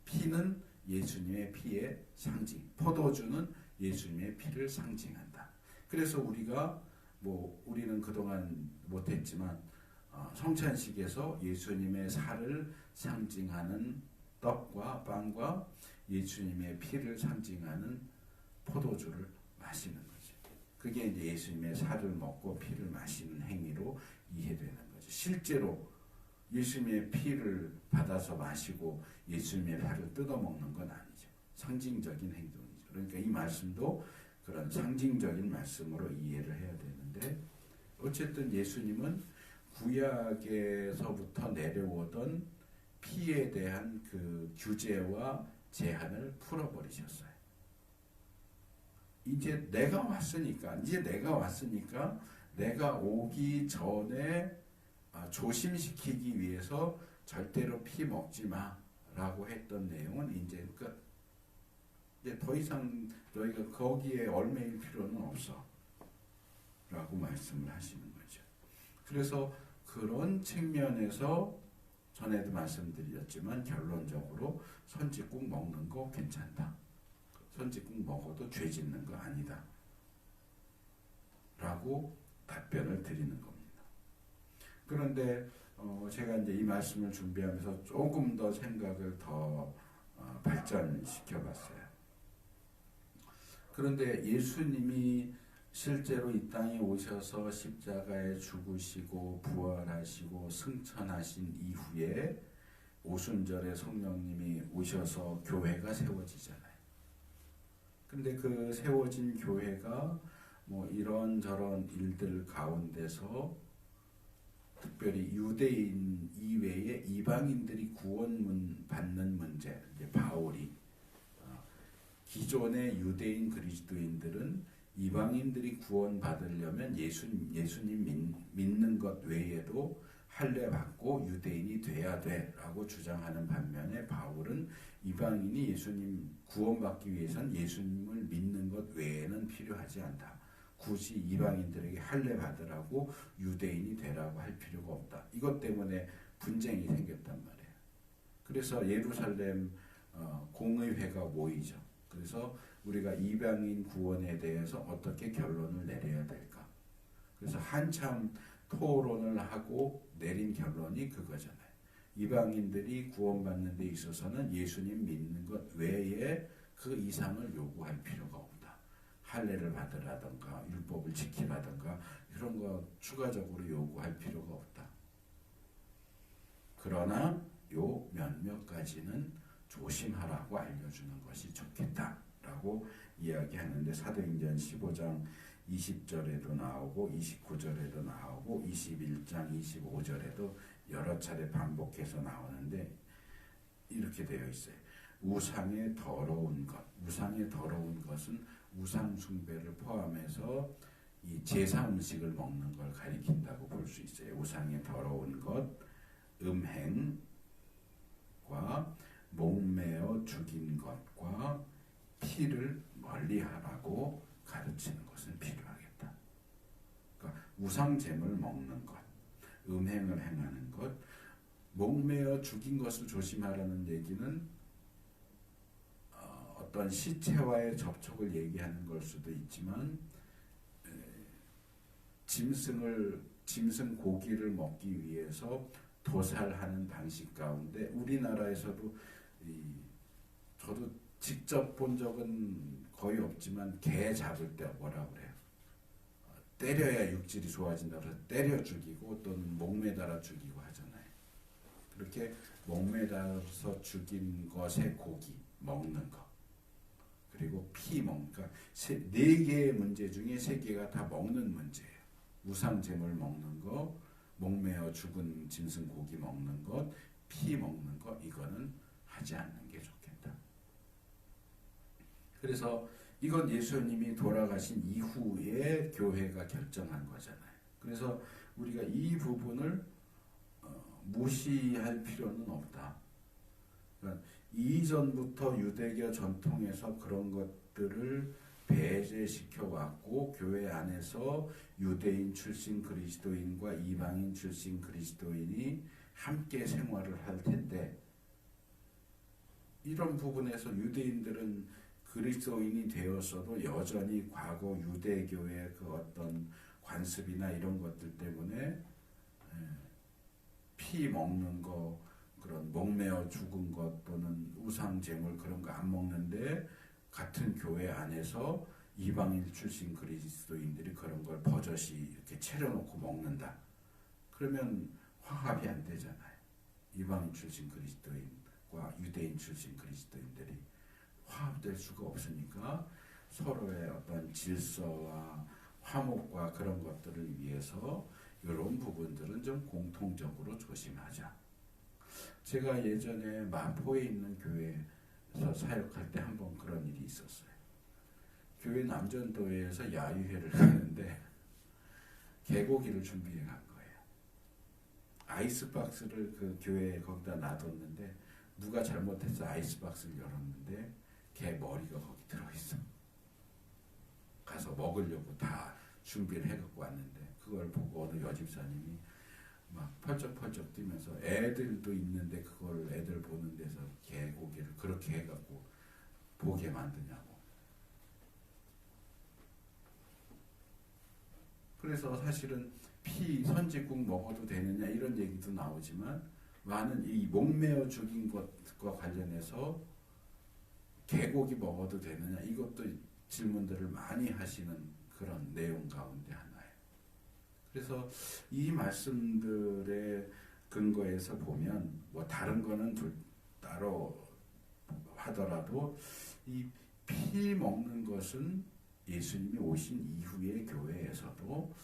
피는 예수님의 피의 상징. 포도주는 예수님의 피를 상징한다. 그래서 우리는 그동안 못했지만 성찬식에서 예수님의 살을 상징하는 떡과 빵과 예수님의 피를 상징하는 포도주를 마시는 거죠. 그게 이제 예수님의 살을 먹고 피를 마시는 행위로 이해되는 거죠. 실제로 예수님의 피를 받아서 마시고 예수님의 살을 뜯어먹는 건 아니죠. 상징적인 행동이죠. 그러니까 이 말씀도 그런 상징적인 말씀으로 이해를 해야 되는데 어쨌든 예수님은 구약에서부터 내려오던 피에 대한 그 규제와 제한을 풀어버리셨어요. 이제 내가 왔으니까 내가 오기 전에 조심시키기 위해서 절대로 피 먹지 마라고 했던 내용은 이제 끝. 이제 더 이상 너희가 거기에 얽매일 필요는 없어 라고 말씀을 하시는 거죠. 그래서 그런 측면에서 전에도 말씀드렸지만 결론적으로 선짓국 먹는 거 괜찮다. 선짓국 먹어도 죄 짓는 거 아니다. 라고 답변을 드리는 겁니다. 그런데 제가 이제 이 말씀을 준비하면서 조금 더 생각을 더 발전시켜 봤어요. 그런데 예수님이 실제로 이 땅에 오셔서 십자가에 죽으시고 부활하시고 승천하신 이후에 오순절에 성령님이 오셔서 교회가 세워지잖아요. 근데 그 세워진 교회가 뭐 이런저런 일들 가운데서 특별히 유대인 이외에 이방인들이 구원 받는 문제, 이제 바울이 기존의 유대인 그리스도인들은 이방인들이 구원 받으려면 예수님 믿는 것 외에도 할례 받고 유대인이 돼야 돼라고 주장하는 반면에 바울은 이방인이 예수님 구원받기 위해선 예수님을 믿는 것 외에는 필요하지 않다. 굳이 이방인들에게 할례 받으라고 유대인이 되라고 할 필요가 없다. 이것 때문에 분쟁이 생겼단 말이에요. 그래서 예루살렘 공의회가 모이죠. 그래서 우리가 이방인 구원에 대해서 어떻게 결론을 내려야 될까? 그래서 한참 토론을 하고 내린 결론이 그거잖아요. 이방인들이 구원받는 데 있어서는 예수님 믿는 것 외에 그 이상을 요구할 필요가 없다. 할례를 받으라든가 율법을 지키라든가 이런 거 추가적으로 요구할 필요가 없다. 그러나 요 몇몇 가지는 조심하라고 알려주는 것이 좋겠다라고 이야기하는데 사도행전 15장 20절에도 나오고 29절에도 나오고 21장 25절에도 여러 차례 반복해서 나오는데 이렇게 되어 있어요. 우상의 더러운 것. 우상의 더러운 것은 우상 숭배를 포함해서 이 제사 음식을 먹는 걸 가리킨다고 볼 수 있어요. 우상의 더러운 것, 음행과 목매어 죽인 것과 피를 멀리하라고 가르치는 것은 필요하겠다. 그러니까 우상잼을 먹는 것, 음행을 행하는 것, 목매어 죽인 것을 조심하라는 얘기는 어떤 시체와의 접촉을 얘기하는 걸 수도 있지만 짐승 고기를 먹기 위해서 도살하는 방식 가운데 우리나라에서도 저도 직접 본 적은 거의 없지만 개 잡을 때 뭐라 그래요? 때려야 육질이 좋아진다고 해서 때려 죽이고 또는 목매달아 죽이고 하잖아요. 그렇게 목매달아서 죽인 것의 고기 먹는 거 그리고 피 먹는 거 네 개의 문제 중에 세 개가 다 먹는 문제예요. 우상잼을 먹는 거, 목매어 죽은 짐승 고기 먹는 것, 피 먹는 것 이거는 하지 않는 게 좋겠다. 그래서 이건 예수님이 돌아가신 이후에 교회가 결정한 거잖아요. 그래서 우리가 이 부분을 무시할 필요는 없다. 그러니까 이전부터 유대교 전통에서 그런 것들을 배제시켜 왔고 교회 안에서 유대인 출신 그리스도인과 이방인 출신 그리스도인이 함께 생활을 할 텐데 이런 부분에서 유대인들은 그리스도인이 되었어도 여전히 과거 유대교의 그 어떤 관습이나 이런 것들 때문에 피 먹는 거 그런 목매어 죽은 것 또는 우상제물 그런 거 안 먹는데 같은 교회 안에서 이방인 출신 그리스도인들이 그런 걸 버젓이 이렇게 차려놓고 먹는다. 그러면 화합이 안 되잖아요. 이방인 출신 그리스도인과 유대인 출신 그리스도인들이 화합될 수가 없으니까 서로의 어떤 질서와 화목과 그런 것들을 위해서 이런 부분들은 좀 공통적으로 조심하자. 제가 예전에 마포에 있는 교회에서 사역할 때 한 번 그런 일이 있었어요. 교회 남전도회에서 야유회를 하는데 개고기를 준비해 간 거예요. 아이스박스를 그 교회에 거기다 놔뒀는데 누가 잘못해서 아이스박스를 열었는데 개 머리가 거기 들어있어. 가서 먹으려고 다 준비를 해갖고 왔는데 그걸 보고 어느 여집사님이 막 펄쩍펄쩍 뛰면서 애들도 있는데 그걸 애들 보는 데서 개고기를 그렇게 해갖고 보게 만드냐고. 그래서 사실은 피 선지국 먹어도 되느냐 이런 얘기도 나오지만 많은 이 목매어 죽인 것과 관련해서 개고기 먹어도 되느냐 이것도 질문들을 많이 하시는 그런 내용 가운데 하나예요. 그래서 이 말씀들의 근거에서 보면 뭐 다른 거는 따로 하더라도 이 피 먹는 것은 예수님이 오신 이후의 교회에서도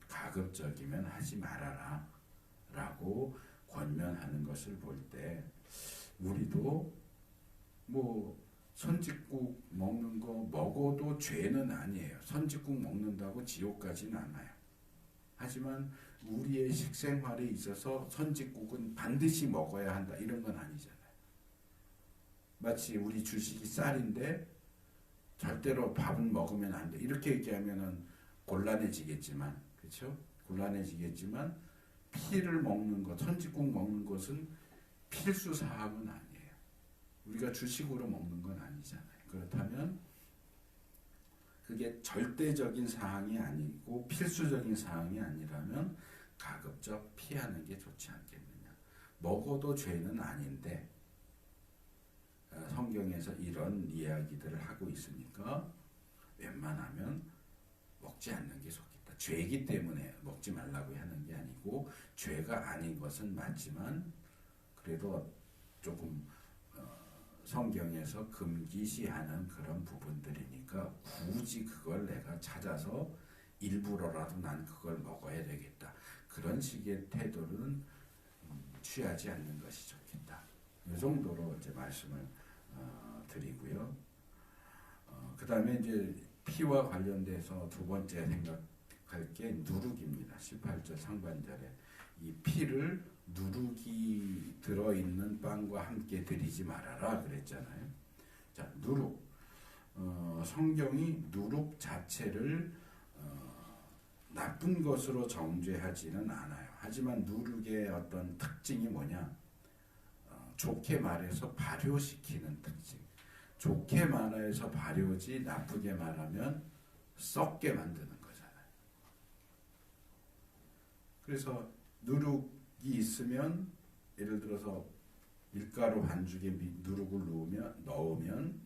가급적이면 하지 말아라 라고 권면하는 것을 볼 때 우리도 뭐 선짓국 먹는 거 먹어도 죄는 아니에요. 선짓국 먹는다고 지옥 가지는 않아요. 하지만 우리의 식생활에 있어서 선짓국은 반드시 먹어야 한다 이런 건 아니잖아요. 마치 우리 주식이 쌀인데 절대로 밥은 먹으면 안 돼. 이렇게 얘기하면은 곤란해지겠지만, 그렇죠? 곤란해지겠지만 피를 먹는 것, 선짓국 먹는 것은 필수 사항은 아니에요. 우리가 주식으로 먹는 건 아니잖아요. 그렇다면 그게 절대적인 사항이 아니고 필수적인 사항이 아니라면 가급적 피하는 게 좋지 않겠느냐. 먹어도 죄는 아닌데 성경에서 이런 이야기들을 하고 있으니까 웬만하면 먹지 않는 게 좋겠다. 죄이기 때문에 먹지 말라고 하는 게 아니고 죄가 아닌 것은 맞지만 그래도 조금 성경에서 금기시하는 그런 부분들이니까 굳이 그걸 내가 찾아서 일부러라도 난 그걸 먹어야 되겠다. 그런 식의 태도는 취하지 않는 것이 좋겠다. 이 정도로 이제 말씀을 드리고요. 그 다음에 이제 피와 관련돼서 두 번째 생각할 게 누룩입니다. 18절 상반절에 이 피를 누룩이 들어있는 빵과 함께 드리지 말아라 그랬잖아요. 자, 누룩. 성경이 누룩 자체를 나쁜 것으로 정죄하지는 않아요. 하지만 누룩의 어떤 특징이 뭐냐? 좋게 말해서 발효시키는 특징. 좋게 말해서 발효지 나쁘게 말하면 썩게 만드는 거잖아요. 그래서 누룩이 있으면 예를 들어서 밀가루 반죽에 누룩을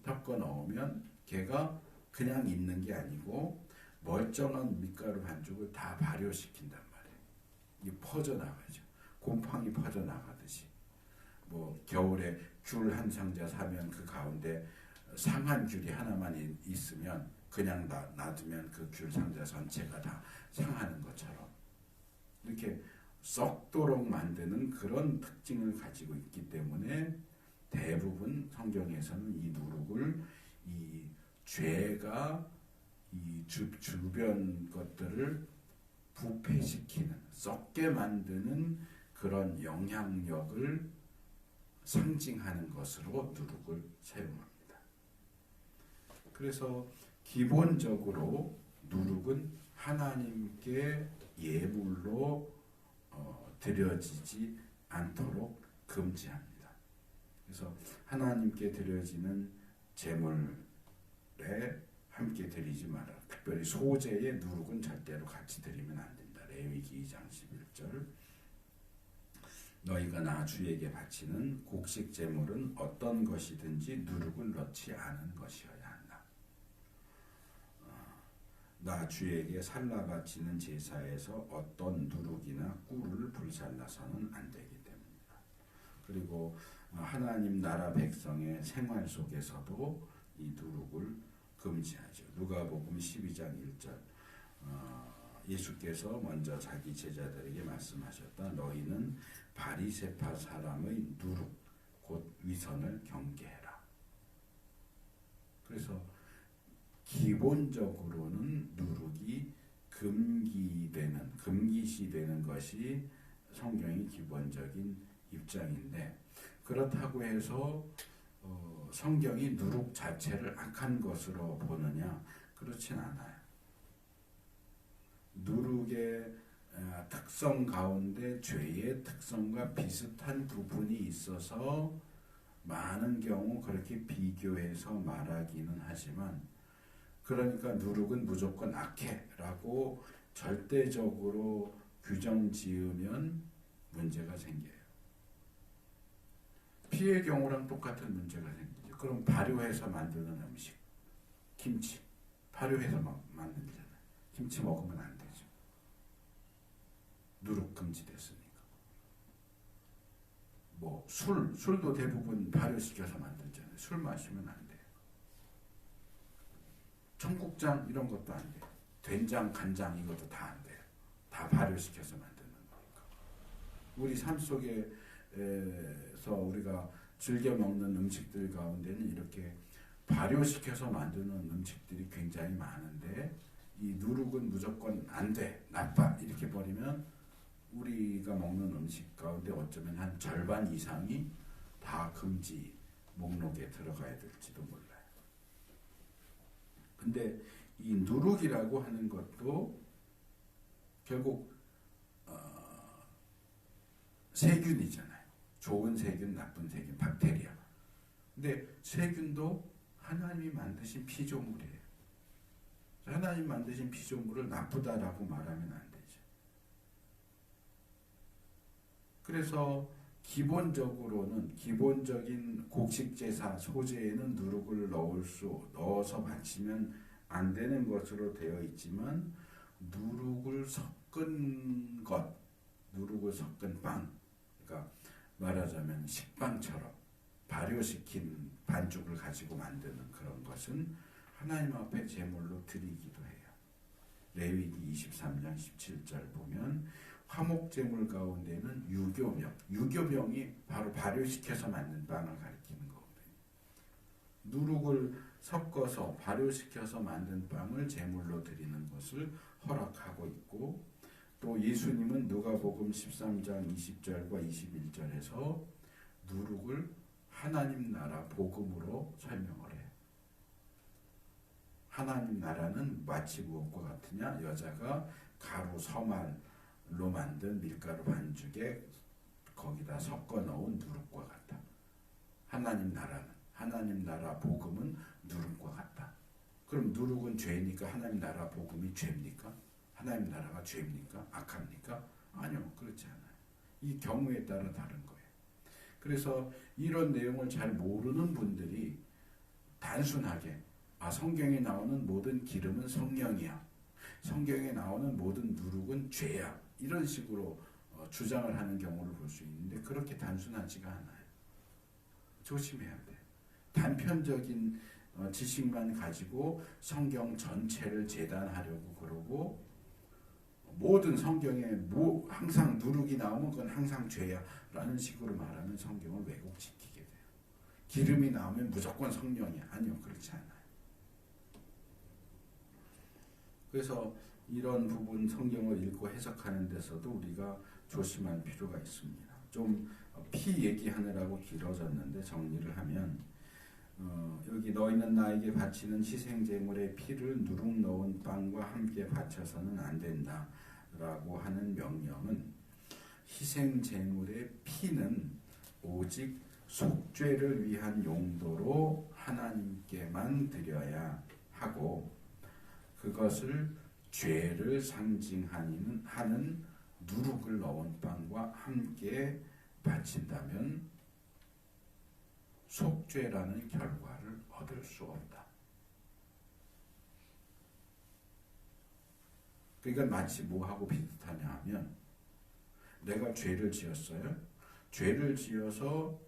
섞어 넣으면 걔가 그냥 있는 게 아니고 멀쩡한 밀가루 반죽을 다 발효시킨단 말이에요. 이게 퍼져나가죠. 곰팡이 퍼져나가듯이. 뭐 겨울에 귤 한 상자 사면 그 가운데 상한 귤이 하나만 있으면 그냥 놔두면 그 귤 상자 전체가 다 상하는 것처럼 이렇게 썩도록 만드는 그런 특징을 가지고 있기 때문에 대부분 성경에서는 이 누룩을 이 죄가 이 주변 것들을 부패시키는 썩게 만드는 그런 영향력을 상징하는 것으로 누룩을 사용합니다. 그래서 기본적으로 누룩은 하나님께 예물로 드려지지 않도록 금지합니다. 그래서 하나님께 드려지는 제물에 함께 드리지 마라. 특별히 소제의 누룩은 절대로 같이 드리면 안 된다. 레위기 2장 11절. 너희가 나 주에게 바치는 곡식 제물은 어떤 것이든지 누룩을 넣지 않은 것이어야 한다. 나 주에게 살라 바치는 제사에서 어떤 누룩이나 꿀을 불살라서는 안 되기 때문이다. 그리고 하나님 나라 백성의 생활 속에서도 이 누룩을 금지하죠. 누가복음 12장 1절. 예수께서 먼저 자기 제자들에게 말씀하셨다. 너희는 바리새파 사람의 누룩 곧 위선을 경계해라. 그래서 기본적으로는 누룩이 금기시되는 것이 성경의 기본적인 입장인데 그렇다고 해서 성경이 누룩 자체를 악한 것으로 보느냐? 그렇진 않아요. 누룩의 특성 가운데 죄의 특성과 비슷한 부분이 있어서 많은 경우 그렇게 비교해서 말하기는 하지만 그러니까 누룩은 무조건 악해라고 절대적으로 규정 지으면 문제가 생겨요. 피의 경우랑 똑같은 문제가 생기죠. 그럼 발효해서 만드는 음식, 김치, 발효해서 만들잖아요. 김치 먹으면 안 되죠. 누룩 금지됐으니까. 뭐 술도 대부분 발효시켜서 만들잖아요. 술 마시면 안 돼요. 청국장 이런 것도 안 돼요. 된장, 간장 이것도 다 안 돼요. 다 발효시켜서 만드는 거니까. 우리 삶 속에서 우리가 즐겨 먹는 음식들 가운데는 이렇게 발효시켜서 만드는 음식들이 굉장히 많은데 이 누룩은 무조건 안 돼, 나빠 이렇게 버리면 우리가 먹는 음식 가운데 어쩌면 한 절반 이상이 다 금지 목록에 들어가야 될지도 몰라요. 근데 이 누룩이라고 하는 것도 결국 세균이잖아요. 좋은 세균, 나쁜 세균, 박테리아. 근데 세균도 하나님이 만드신 피조물이에요. 하나님 만드신 피조물을 나쁘다라고 말하면 안 되죠. 그래서 기본적으로는 기본적인 곡식제사 소재에는 누룩을 넣어서 바치면 안 되는 것으로 되어 있지만 누룩을 섞은 것, 누룩을 섞은 빵, 그러니까 말하자면 식빵처럼 발효시킨 반죽을 가지고 만드는 그런 것은 하나님 앞에 제물로 드리기도 해요. 레위기 23장 17절 보면 화목제물 가운데는 유교병, 유교병이 바로 발효시켜서 만든 빵을 가리키는 거거든요. 누룩을 섞어서 발효시켜서 만든 빵을 제물로 드리는 것을 허락하고 있고 또 예수님은 누가복음 13장 20절과 21절에서 누룩을 하나님 나라 복음으로 설명을 해요. 하나님 나라는 마치 무엇과 같으냐? 여자가 가루 서말로 만든 밀가루 반죽에 거기다 섞어 넣은 누룩과 같다. 하나님 나라 복음은 누룩과 같다. 그럼 누룩은 죄니까 하나님 나라 복음이 죄입니까? 하나님 나라가 죄입니까? 악합니까? 아니요, 그렇지 않아요. 이 경우에 따라 다른 거예요. 그래서 이런 내용을 잘 모르는 분들이 단순하게 성경에 나오는 모든 기름은 성령이야. 성경에 나오는 모든 누룩은 죄야. 이런 식으로 주장을 하는 경우를 볼 수 있는데 그렇게 단순하지가 않아요. 조심해야 돼. 단편적인 지식만 가지고 성경 전체를 재단하려고 그러고 모든 성경에 항상 누룩이 나오면 그건 항상 죄야 라는 식으로 말하면 성경을 왜곡시키게 돼요. 기름이 나오면 무조건 성령이야. 아니요, 그렇지 않아요. 그래서 이런 부분 성경을 읽고 해석하는 데서도 우리가 조심할 필요가 있습니다. 좀 피 얘기하느라고 길어졌는데 정리를 하면 여기 너희는 나에게 바치는 희생제물의 피를 누룩 넣은 빵과 함께 바쳐서는 안 된다 라고 하는 명령은 희생제물의 피는 오직 속죄를 위한 용도로 하나님께만 드려야 하고 그것을 죄를 상징하는 누룩을 넣은 빵과 함께 바친다면 속죄라는 결과를 얻을 수 없다. 그러니까 마치 뭐하고 비슷하냐 하면 내가 죄를 지었어요. 죄를 지어서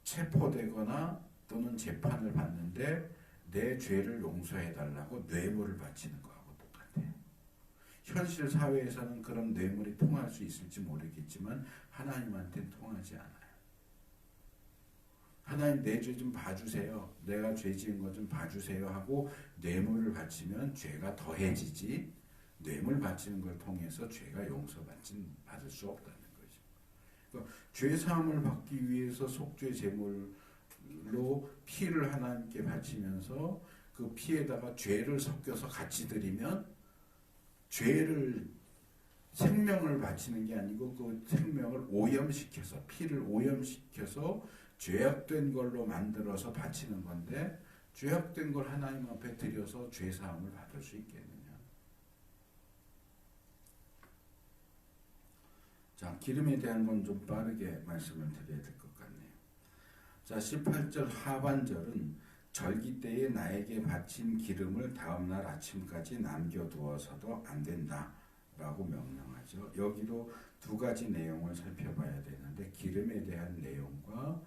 체포되거나 또는 재판을 받는데 내 죄를 용서해달라고 뇌물을 바치는 거하고 똑같아요. 현실 사회에서는 그런 뇌물이 통할 수 있을지 모르겠지만 하나님한테는 통하지 않아요. 하나님 내 죄 좀 봐주세요. 내가 죄 지은 거 좀 봐주세요 하고 뇌물을 바치면 죄가 더해지지 뇌물 바치는 걸 통해서 죄가 받을 수 없다는 거죠. 그러니까 죄 사함을 받기 위해서 속죄 제물로 피를 하나님께 바치면서 그 피에다가 죄를 섞여서 같이 드리면 생명을 바치는 게 아니고 그 생명을 오염시켜서 피를 오염시켜서 죄악된 걸로 만들어서 바치는 건데 죄악된 걸 하나님 앞에 드려서 죄 사함을 받을 수 있겠느냐. 자, 기름에 대한 건 좀 빠르게 말씀을 드려야 될 것 같네요. 자, 18절 하반절은 절기 때에 나에게 바친 기름을 다음날 아침까지 남겨두어서도 안 된다 라고 명령하죠. 여기도 두 가지 내용을 살펴봐야 되는데 기름에 대한 내용과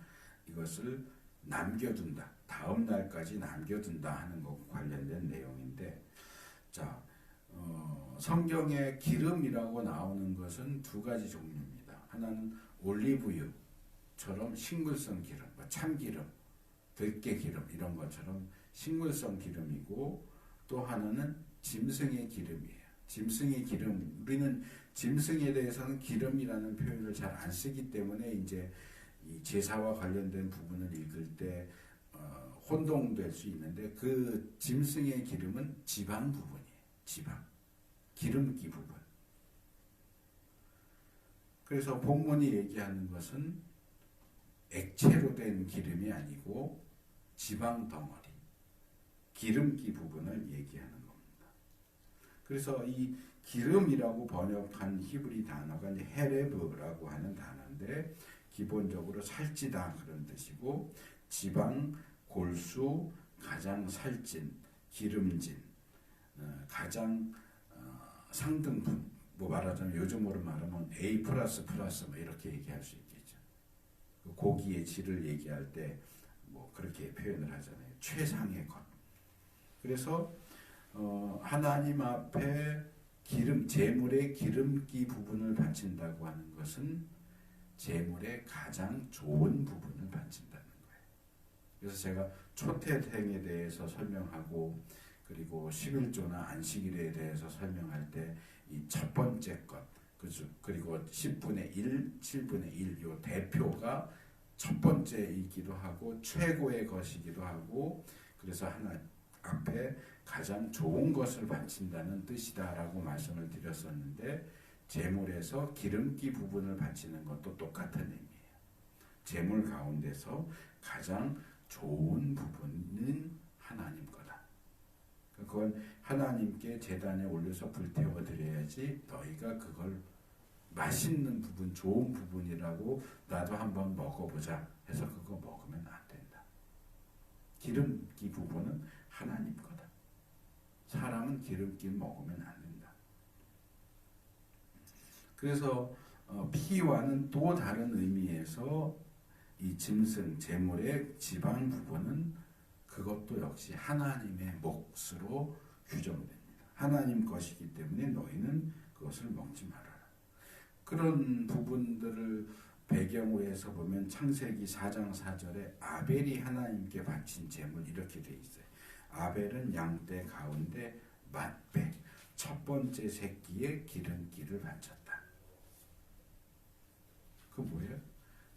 이것을 남겨둔다. 다음 날까지 남겨둔다 하는 것과 관련된 내용인데, 자, 성경에 기름이라고 나오는 것은 두 가지 종류입니다. 하나는 올리브유처럼 식물성 기름, 참기름, 들깨기름 이런 것처럼 식물성 기름이고, 또 하나는 짐승의 기름이에요. 짐승의 기름, 우리는 짐승에 대해서는 기름이라는 표현을 잘 안 쓰기 때문에 이제 이 제사와 관련된 부분을 읽을 때 혼동될 수 있는데, 그 짐승의 기름은 지방 부분이에요. 지방, 기름기 부분. 그래서 본문이 얘기하는 것은 액체로 된 기름이 아니고 지방 덩어리, 기름기 부분을 얘기하는 겁니다. 그래서 이 기름이라고 번역한 히브리 단어가 헤레브라고 하는 단어인데, 기본적으로 살찌다 그런 뜻이고, 지방, 골수, 가장 살찐, 기름진, 가장 상등분, 뭐 말하자면 요즘으로 말하면 A++ 뭐 이렇게 얘기할 수 있겠죠. 고기의 질을 얘기할 때 뭐 그렇게 표현을 하잖아요. 최상의 것. 그래서 하나님 앞에 기름, 제물의 기름기 부분을 바친다고 하는 것은 제물의 가장 좋은 부분을 바친다는 거예요. 그래서 제가 초태생에 대해서 설명하고, 그리고 11조나 안식일에 대해서 설명할 때 이 첫 번째 것, 그리고 10분의 1, 7분의 1, 요 대표가 첫 번째이기도 하고 최고의 것이기도 하고, 그래서 하나 앞에 가장 좋은 것을 바친다는 뜻이다라고 말씀을 드렸었는데, 제물에서 기름기 부분을 바치는 것도 똑같은 의미예요. 제물 가운데서 가장 좋은 부분은 하나님 거다. 그건 하나님께 제단에 올려서 불태워 드려야지, 너희가 그걸 맛있는 부분, 좋은 부분이라고 나도 한번 먹어보자 해서 그거 먹으면 안 된다. 기름기 부분은 하나님 거다. 사람은 기름기 먹으면 안 된다. 그래서 피와는 또 다른 의미에서 이 짐승, 제물의 지방 부분은 그것도 역시 하나님의 몫으로 규정됩니다. 하나님 것이기 때문에 너희는 그것을 먹지 말아라. 그런 부분들을 배경으로 해서 보면 창세기 4장 4절에 아벨이 하나님께 바친 제물 이렇게 돼 있어요. 아벨은 양떼 가운데 맏배, 첫 번째 새끼의 기름기를 바쳤다. 그 뭐예요?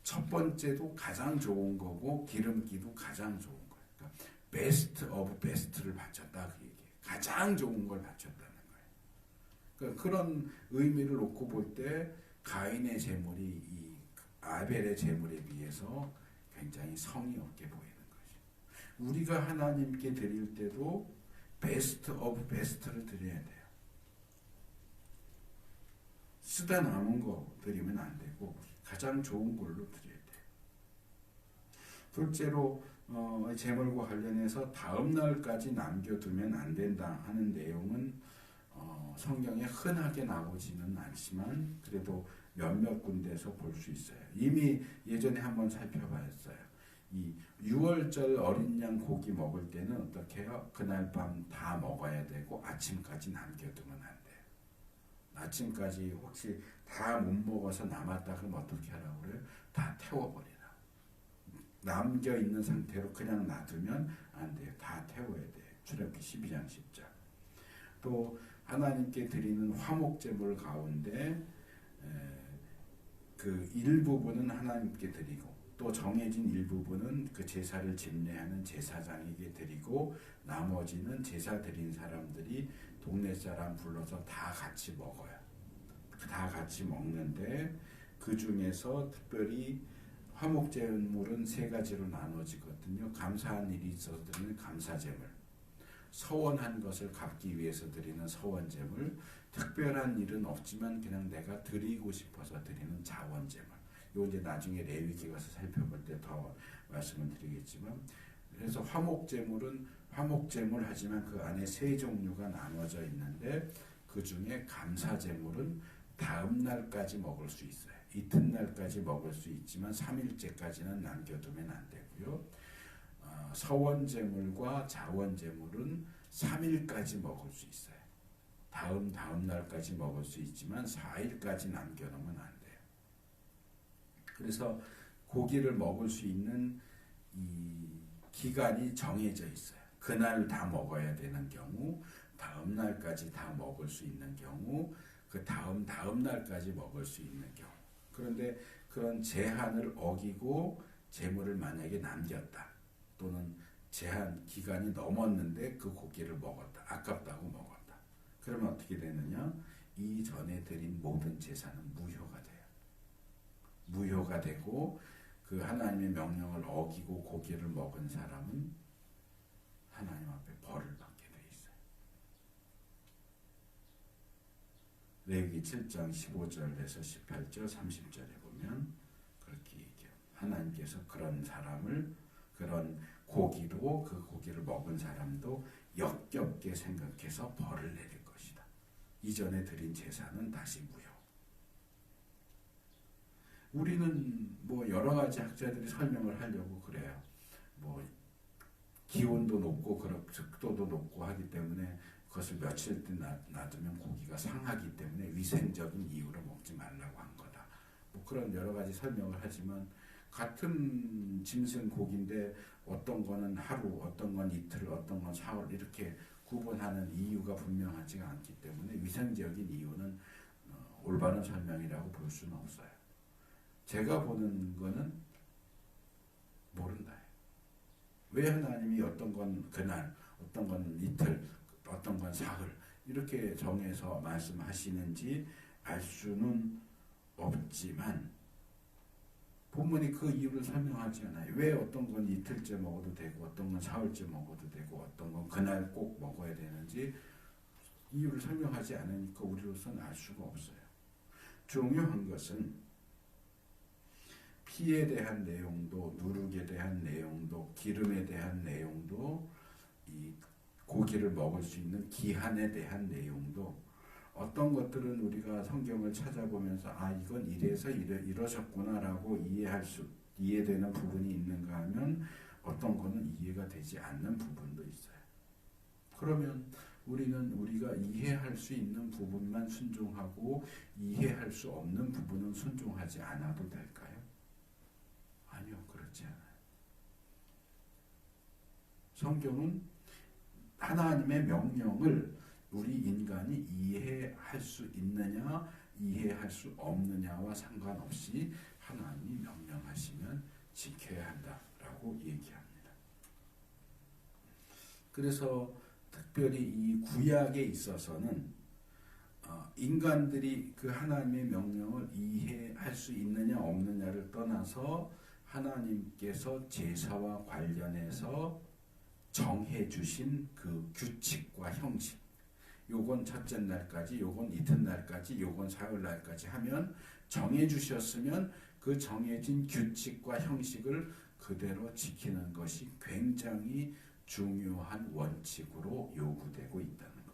첫 번째도 가장 좋은 거고 기름기도 가장 좋은 거예요. 그러니까 베스트 오브 베스트를 바쳤다 그 얘기예요. 가장 좋은 걸 바쳤다는 거예요. 그러니까 그런 의미를 놓고 볼 때 가인의 제물이 이 아벨의 제물에 비해서 굉장히 성의 없게 보이는 거죠. 우리가 하나님께 드릴 때도 베스트 오브 베스트를 드려야 돼요. 쓰다 남은 거 드리면 안 되고 가장 좋은 걸로 드려야 돼요. 둘째로 제물과 관련해서 다음 날까지 남겨두면 안 된다 하는 내용은 성경에 흔하게 나오지는 않지만 그래도 몇몇 군데에서 볼 수 있어요. 이미 예전에 한번 살펴봤어요. 이 6월절 어린 양 고기 먹을 때는 어떻게 해요? 그날 밤 다 먹어야 되고 아침까지 남겨두면 안 돼요. 아침까지 혹시 다 못 먹어서 남았다 그러면 어떻게 하라고 그래요? 다 태워버리라. 남겨있는 상태로 그냥 놔두면 안 돼요. 다 태워야 돼요. 출애굽기 12장 10절. 또 하나님께 드리는 화목제물 가운데 그 일부분은 하나님께 드리고 또 정해진 일부분은 그 제사를 집례하는 제사장에게 드리고 나머지는 제사 드린 사람들이 동네 사람 불러서 다 같이 먹어요. 다 같이 먹는데 그 중에서 특별히 화목제물은 세 가지로 나눠지거든요. 감사한 일이 있어서 드리는 감사제물, 서원한 것을 갚기 위해서 드리는 서원제물, 특별한 일은 없지만 그냥 내가 드리고 싶어서 드리는 자원제물. 요 이제 나중에 레위기 가서 살펴볼 때 더 말씀을 드리겠지만, 그래서 화목제물은 화목제물 하지만 그 안에 세 종류가 나눠져 있는데 그 중에 감사제물은 다음 날까지 먹을 수 있어요. 이튿날까지 먹을 수 있지만 3일째까지는 남겨두면 안 되고요. 서원제물과 자원제물은 3일까지 먹을 수 있어요. 다음 날까지 먹을 수 있지만 4일까지 남겨놓으면 안 돼요. 그래서 고기를 먹을 수 있는 이 기간이 정해져 있어요. 그날 다 먹어야 되는 경우, 다음 날까지 다 먹을 수 있는 경우, 그 다음 날까지 먹을 수 있는 경우. 그런데 그런 제한을 어기고 재물을 만약에 남겼다, 또는 제한 기간이 넘었는데 그 고기를 먹었다, 아깝다고 먹었다, 그러면 어떻게 되느냐? 이전에 드린 모든 제사는 무효가 돼요. 무효가 되고 그 하나님의 명령을 어기고 고기를 먹은 사람은 하나님 앞에 벌을 받게 돼 있어요. 레위기 7장 15절에서 18절 30절에 보면 그렇게 얘기해요. 하나님께서 그런 사람을, 그런 고기도, 그 고기를 먹은 사람도 역겹게 생각해서 벌을 내릴 것이다. 이전에 드린 제사는 다시 무효. 우리는 뭐 여러 가지 학자들이 설명을 하려고 그래요. 뭐 기온도 높고 습도도 높고 하기 때문에 그것을 며칠 놔두면 고기가 상하기 때문에 위생적인 이유로 먹지 말라고 한 거다. 뭐 그런 여러 가지 설명을 하지만 같은 짐승 고기인데 어떤 거는 하루, 어떤 건 이틀, 어떤 건 사흘 이렇게 구분하는 이유가 분명하지가 않기 때문에 위생적인 이유는 올바른 설명이라고 볼 수는 없어요. 제가 보는 거는 모른다. 왜 하나님이 어떤 건 그날, 어떤 건 이틀, 어떤 건 사흘 이렇게 정해서 말씀하시는지 알 수는 없지만 본문이 그 이유를 설명하지 않아요. 왜 어떤 건 이틀째 먹어도 되고 어떤 건 사흘째 먹어도 되고 어떤 건 그날 꼭 먹어야 되는지 이유를 설명하지 않으니까 우리로서는 알 수가 없어요. 중요한 것은 피에 대한 내용도, 누룩에 대한 내용도, 기름에 대한 내용도, 이 고기를 먹을 수 있는 기한에 대한 내용도, 어떤 것들은 우리가 성경을 찾아보면서 이건 이래서 이러셨구나라고 이해되는 부분이 있는가 하면 어떤 거는 이해가 되지 않는 부분도 있어요. 그러면 우리는 우리가 이해할 수 있는 부분만 순종하고 이해할 수 없는 부분은 순종하지 않아도 될까요? 아니요, 그렇지 않아요. 성경은 하나님의 명령을 우리 인간이 이해할 수 있느냐, 이해할 수 없느냐와 상관없이 하나님이 명령하시면 지켜야 한다라고 얘기합니다. 그래서 특별히 이 구약에 있어서는 인간들이 그 하나님의 명령을 이해할 수 있느냐 없느냐를 떠나서 하나님께서 제사와 관련해서 정해주신 그 규칙과 형식, 요건 첫째 날까지, 요건 이튿날까지, 요건 사흘날까지 하면 정해주셨으면 그 정해진 규칙과 형식을 그대로 지키는 것이 굉장히 중요한 원칙으로 요구되고 있다는 겁니다.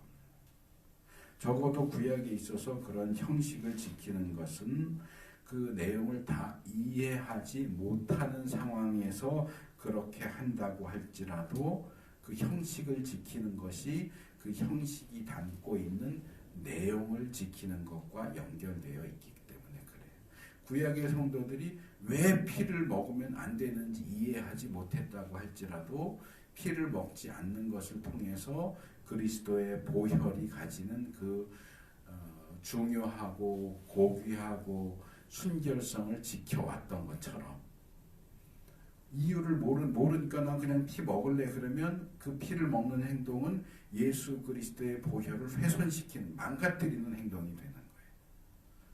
적어도 구약에 있어서 그런 형식을 지키는 것은 그 내용을 다 이해하지 못하는 상황에서 그렇게 한다고 할지라도 그 형식을 지키는 것이 그 형식이 담고 있는 내용을 지키는 것과 연결되어 있기 때문에 그래요. 구약의 성도들이 왜 피를 먹으면 안 되는지 이해하지 못했다고 할지라도 피를 먹지 않는 것을 통해서 그리스도의 보혈이 가지는 그 중요하고 고귀하고 순결성을 지켜왔던 것처럼, 이유를 모르니까 난 그냥 피 먹을래 그러면 그 피를 먹는 행동은 예수 그리스도의 보혈을 훼손시키는, 망가뜨리는 행동이 되는 거예요.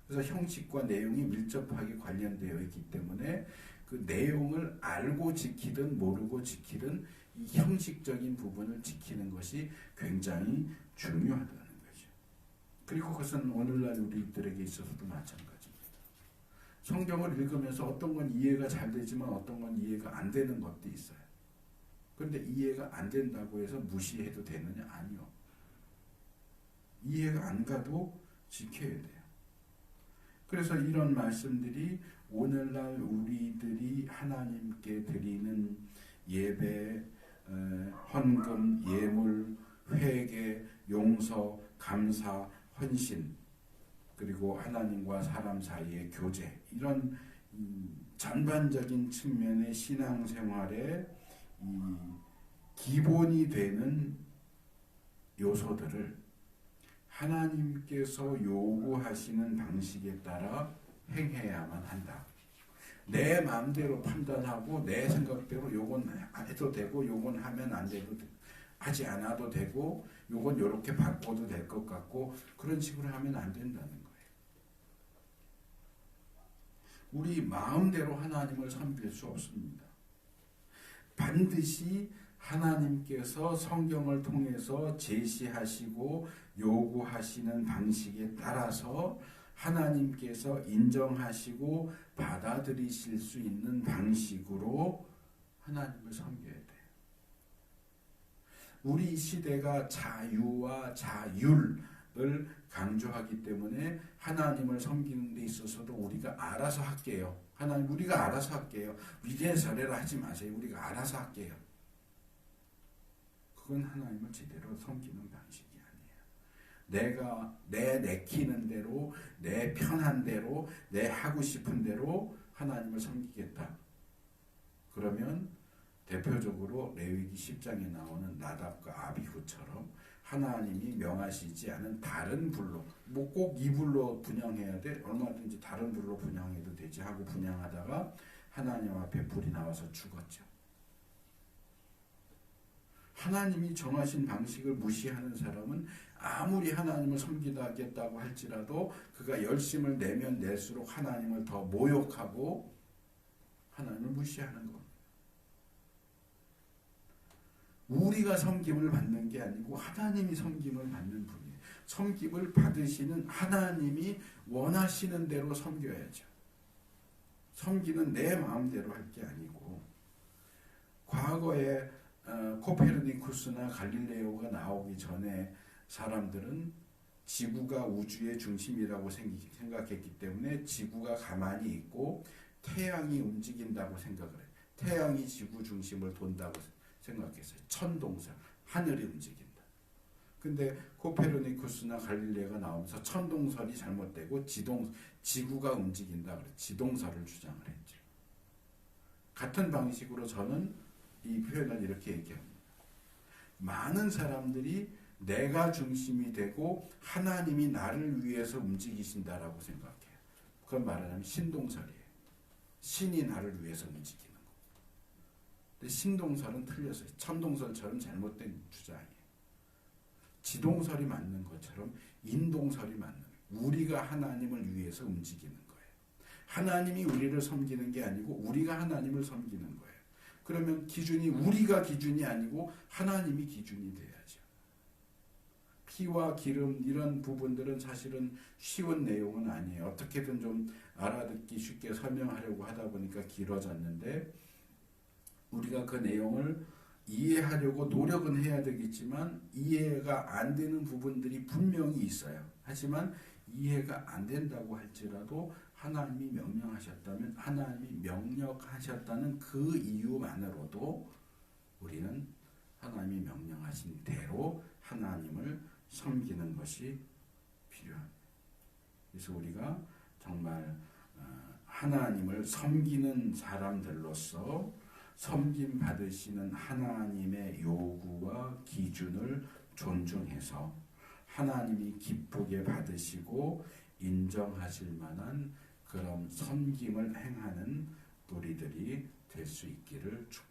그래서 형식과 내용이 밀접하게 관련되어 있기 때문에 그 내용을 알고 지키든 모르고 지키든 이 형식적인 부분을 지키는 것이 굉장히 중요하다는 거죠. 그리고 그것은 오늘날 우리들에게 있어서도 마찬가지입니다. 성경을 읽으면서 어떤 건 이해가 잘 되지만 어떤 건 이해가 안 되는 것도 있어요. 그런데 이해가 안 된다고 해서 무시해도 되느냐? 아니요. 이해가 안 가도 지켜야 돼요. 그래서 이런 말씀들이 오늘날 우리들이 하나님께 드리는 예배, 헌금, 예물, 회개, 용서, 감사, 헌신, 그리고 하나님과 사람 사이의 교제, 이런 전반적인 측면의 신앙생활의 기본이 되는 요소들을 하나님께서 요구하시는 방식에 따라 행해야만 한다. 내 마음대로 판단하고 내 생각대로 요건 해도 되고 요건 하면 안 돼도 하지 않아도 되고 요건 요렇게 바꿔도 될 것 같고 그런 식으로 하면 안 된다는 거예요. 우리 마음대로 하나님을 섬길 수 없습니다. 반드시 하나님께서 성경을 통해서 제시하시고 요구하시는 방식에 따라서 하나님께서 인정하시고 받아들이실 수 있는 방식으로 하나님을 섬겨야 돼요. 우리 시대가 자유와 자율을 강조하기 때문에 하나님을 섬기는 데 있어서도 우리가 알아서 할게요. 하나님 우리가 알아서 할게요. 이래 저래라 하지 마세요. 우리가 알아서 할게요. 그건 하나님을 제대로 섬기는 방식이 아니에요. 내가 내키는 대로 내 편한 대로 내 하고 싶은 대로 하나님을 섬기겠다. 그러면 대표적으로 레위기 10장에 나오는 나답과 아비후처럼 하나님이 명하시지 않은 다른 불로, 뭐 꼭 이 불로 분향해야 돼? 얼마든지 다른 불로 분향해도 되지 하고 분향하다가 하나님 앞에 불이 나와서 죽었죠. 하나님이 정하신 방식을 무시하는 사람은 아무리 하나님을 섬기겠다고 할지라도 그가 열심을 내면 낼수록 하나님을 더 모욕하고 하나님을 무시하는 겁니다. 우리가 섬김을 받는 게 아니고 하나님이 섬김을 받는 분이에요. 섬김을 받으시는 하나님이 원하시는 대로 섬겨야죠. 섬기는 내 마음대로 할 게 아니고 과거에 코페르니쿠스나 갈릴레오가 나오기 전에 사람들은 지구가 우주의 중심이라고 생각했기 때문에 지구가 가만히 있고 태양이 움직인다고 생각을 해요. 태양이 지구 중심을 돈다고 생각했어요. 천동설, 하늘이 움직인다. 근데 코페르니쿠스나 갈릴레오가 나오면서 천동설이 잘못되고 지구가 움직인다. 그래 지동설을 주장을 했죠. 같은 방식으로 저는 이 표현을 이렇게 얘기합니다. 많은 사람들이 내가 중심이 되고 하나님이 나를 위해서 움직이신다라고 생각해요. 그건 말하자면 신동설이에요. 신이 나를 위해서 움직이는 거. 근데 신동설은 틀렸어요. 천동설처럼 잘못된 주장이에요. 지동설이 맞는 것처럼 인동설이 맞는 거예요. 우리가 하나님을 위해서 움직이는 거예요. 하나님이 우리를 섬기는 게 아니고 우리가 하나님을 섬기는 거예요. 그러면 기준이 우리가 기준이 아니고 하나님이 기준이 돼야죠. 피와 기름 이런 부분들은 사실은 쉬운 내용은 아니에요. 어떻게든 좀 알아듣기 쉽게 설명하려고 하다 보니까 길어졌는데 우리가 그 내용을 이해하려고 노력은 해야 되겠지만 이해가 안 되는 부분들이 분명히 있어요. 하지만 이해가 안 된다고 할지라도 하나님이 명령하셨다면 하나님이 명령하셨다는 그 이유만으로도 우리는 하나님이 명령하신 대로 하나님을 섬기는 것이 필요합니다. 그래서 우리가 정말 하나님을 섬기는 사람들로서 섬김 받으시는 하나님의 요구와 기준을 존중해서 하나님이 기쁘게 받으시고 인정하실 만한 그런 섬김을 행하는 우리들이 될 수 있기를 축복합니다.